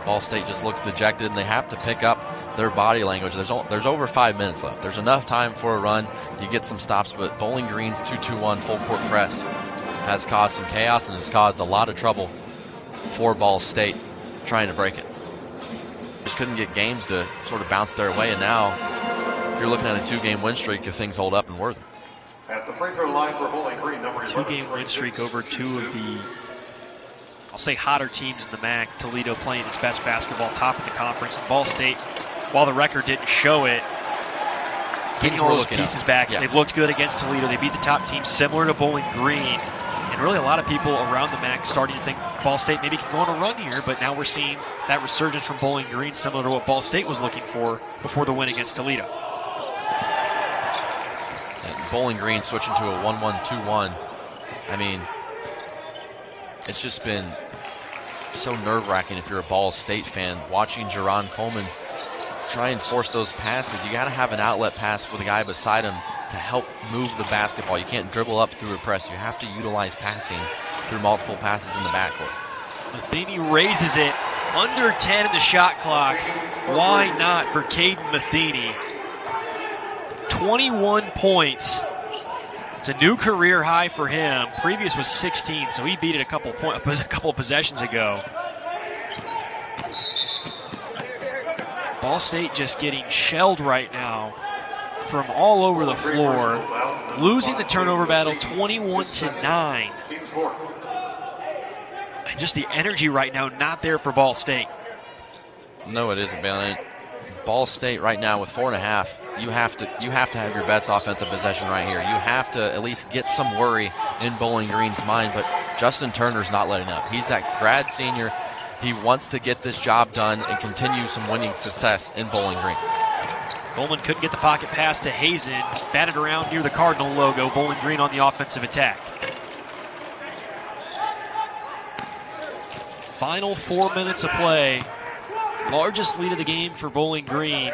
Ball State just looks dejected, and they have to pick up their body language. There's over 5 minutes left. There's enough time for a run. You get some stops, but Bowling Green's 2-2-1 full court press has caused some chaos and has caused a lot of trouble for Ball State trying to break it. Just couldn't get games to sort of bounce their way, and now you're looking at a 2-game win streak if things hold up in Worthing. At the free throw line for Bowling Green, number 2-game win streak over 2 of the, I'll say, hotter teams in the MAC. Toledo playing its best basketball, top of the conference. And Ball State, while the record didn't show it, getting all those pieces back. Yeah. They've looked good against Toledo. They beat the top team similar to Bowling Green. And And really a lot of people around the MAC starting to think Ball State maybe can go on a run here, but now we're seeing that resurgence from Bowling Green, similar to what Ball State was looking for before the win against Toledo. And Bowling Green switching to a 1-1-2-1. I mean, it's just been so nerve-wracking if you're a Ball State fan, watching Jerron Coleman try and force those passes. You got to have an outlet pass with a guy beside him to help move the basketball. You can't dribble up through a press. You have to utilize passing through multiple passes in the backcourt. Matheny raises it under 10 in the shot clock. Why not for Caden Matheny? 21 points. It's a new career high for him. Previous was 16, so he beat it a couple of possessions ago. Ball State just getting shelled right now from all over the floor, losing the turnover battle 21-9. And just the energy right now not there for Ball State. No, it isn't, Ben. Ball State right now with 4.5. You have to have your best offensive possession right here. You have to at least get some worry in Bowling Green's mind, but Justin Turner's not letting up. He's that grad senior. He wants to get this job done and continue some winning success in Bowling Green. Coleman couldn't get the pocket pass to Hazen. Batted around near the Cardinal logo. Bowling Green on the offensive attack. Final 4 minutes of play. Largest lead of the game for Bowling Green.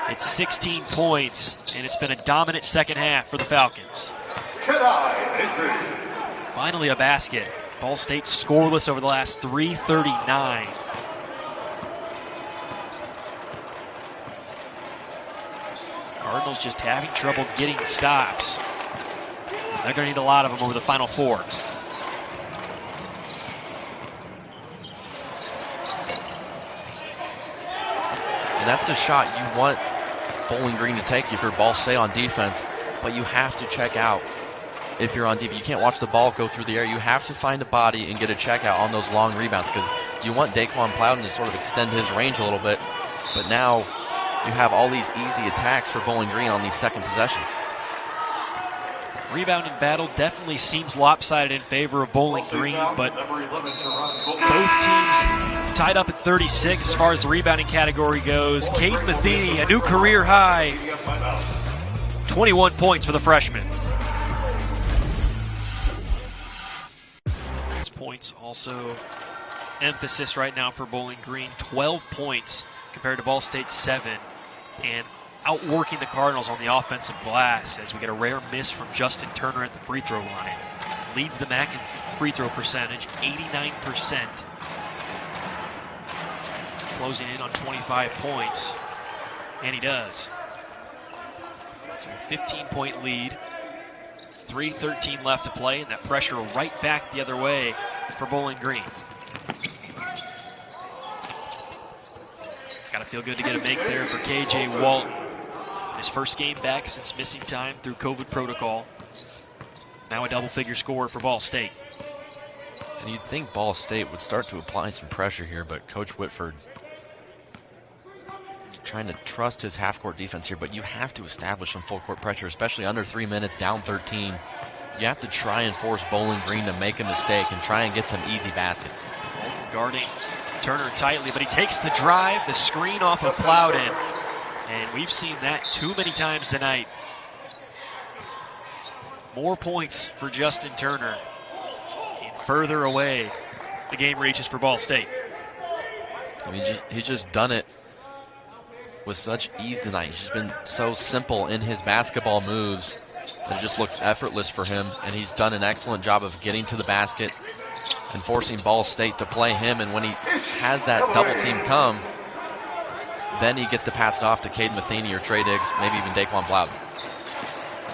It's 16 points, and it's been a dominant second half for the Falcons. Finally a basket. Ball State scoreless over the last 3:39. Cardinals just having trouble getting stops. They're going to need a lot of them over the final 4. And that's the shot you want Bowling Green to take if you're Ball State on defense, but you have to check out if you're on defense. You can't watch the ball go through the air. You have to find a body and get a checkout on those long rebounds because you want Daquan Plowden to sort of extend his range a little bit, but now you have all these easy attacks for Bowling Green on these second possessions. Rebounding battle definitely seems lopsided in favor of Bowling Green, but both teams tied up at 36 as far as the rebounding category goes. Caden Matheny, a new career high, 21 points for the freshman. These points also emphasis right now for Bowling Green, 12 points compared to Ball State's 7, and outworking the Cardinals on the offensive glass as we get a rare miss from Justin Turner at the free throw line. Leads the MAC in free throw percentage, 89%. Closing in on 25 points, and he does. So a 15-point lead, 3:13 left to play, and that pressure right back the other way for Bowling Green. It's got to feel good to get a make there for KJ Walton. His first game back since missing time through COVID protocol. Now a double-figure score for Ball State. And you'd think Ball State would start to apply some pressure here, but Coach Whitford trying to trust his half-court defense here, but you have to establish some full-court pressure, especially under 3 minutes, down 13. You have to try and force Bowling Green to make a mistake and try and get some easy baskets. Guarding Turner tightly, but he takes the drive, the screen off of Plowden. And we've seen that too many times tonight. More points for Justin Turner. And further away, the game reaches for Ball State. I mean, he's just done it with such ease tonight. He's just been so simple in his basketball moves that it just looks effortless for him. And he's done an excellent job of getting to the basket and forcing Ball State to play him. And when he has that double team come, then he gets to pass it off to Caden Matheny or Trey Diggs, maybe even Daquan Plowden.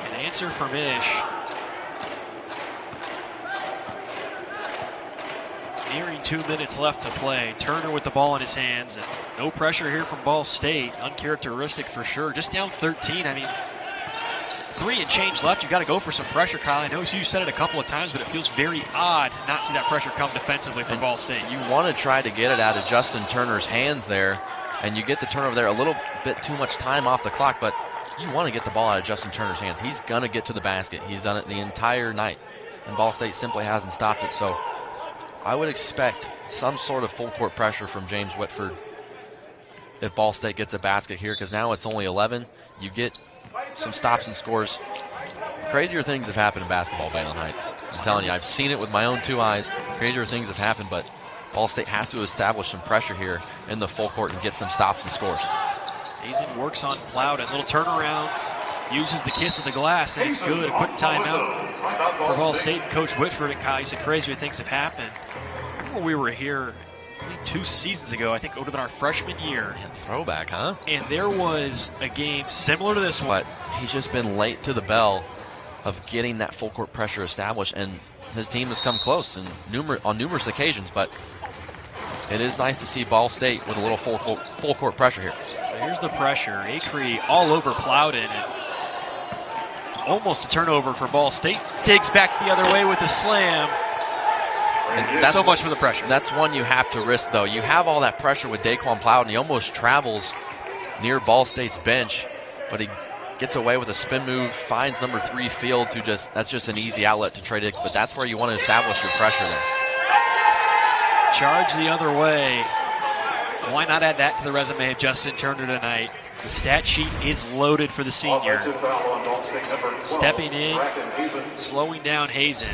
An answer from Ish. Nearing 2 minutes left to play. Turner with the ball in his hands, and no pressure here from Ball State. Uncharacteristic for sure. Just down 13. I mean, 3 and change left. You got to go for some pressure, Kyle. I know you said it a couple of times, but it feels very odd to not see that pressure come defensively from Ball State. You want to try to get it out of Justin Turner's hands there, and you get the turnover there, a little bit too much time off the clock, but you want to get the ball out of Justin Turner's hands. He's going to get to the basket. He's done it the entire night. and Ball State simply hasn't stopped it. So I would expect some sort of full court pressure from James Whitford if Ball State gets a basket here, because now it's only 11. You get some stops and scores. Crazier things have happened in basketball, Balin Height. I'm telling you, I've seen it with my own 2 eyes. Crazier things have happened, but Ball State has to establish some pressure here in the full court and get some stops and scores. Hazen works on Plowden. Little turnaround. Uses the kiss of the glass, and it's good. A quick timeout for Ball State. Coach Whitford and Kyle said crazier things have happened. Remember we were here, I think 2 seasons ago. I think it would have been our freshman year. Man, throwback, huh? And there was a game similar to this one. But he's just been late to the bell of getting that full court pressure established, and his team has come close on numerous occasions. But it is nice to see Ball State with a little full court pressure here. So here's the pressure. Acree all over Plowden, and almost a turnover for Ball State. Digs back the other way with a slam. And that's so much for the pressure. That's one you have to risk, though. You have all that pressure with Daquan Plowden. He almost travels near Ball State's bench, but he gets away with a spin move, finds number 3 Fields, that's just an easy outlet to trade it, but that's where you want to establish your pressure there. Charge the other way. Why not add that to the resume of Justin Turner tonight? The stat sheet is loaded for the senior. Stepping in, slowing down Hazen.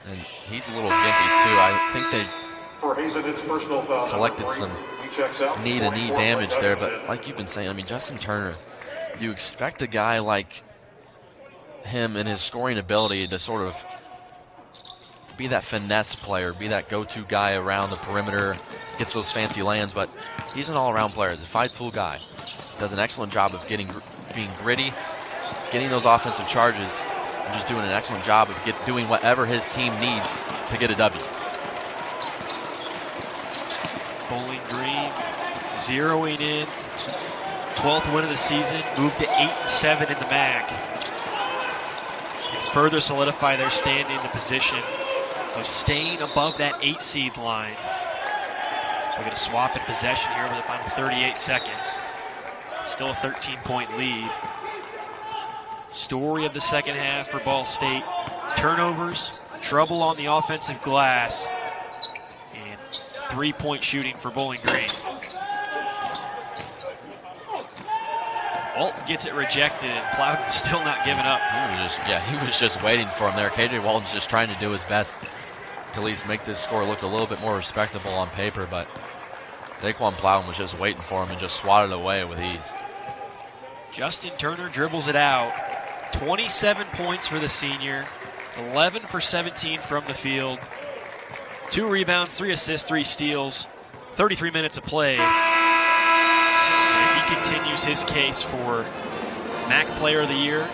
And he's a little gimpy, too. I think they collected some knee-to-knee damage there, but like you've been saying, I mean, Justin Turner, you expect a guy like him and his scoring ability to sort of be that finesse player, be that go-to guy around the perimeter, gets those fancy lands, but he's an all-around player. He's a 5-tool guy. Does an excellent job of being gritty, getting those offensive charges, and just doing an excellent job of doing whatever his team needs to get a W. Bowling Green zeroing in. 12th win of the season, moved to 8-7 in the MAC. Further solidify their standing in the position of staying above that 8 seed line. So we're going to swap in possession here with the final 38 seconds. Still a 13-point lead. Story of the second half for Ball State. Turnovers, trouble on the offensive glass, and 3-point shooting for Bowling Green. Walton gets it rejected, and Plowden's still not giving up. He was just waiting for him there. KJ Walton's just trying to do his best to at least make this score look a little bit more respectable on paper, but Daquan Plowden was just waiting for him and just swatted away with ease. Justin Turner dribbles it out. 27 points for the senior, 11 for 17 from the field, 2 rebounds, 3 assists, 3 steals, 33 minutes of play. Continues his case for MAC Player of the Year.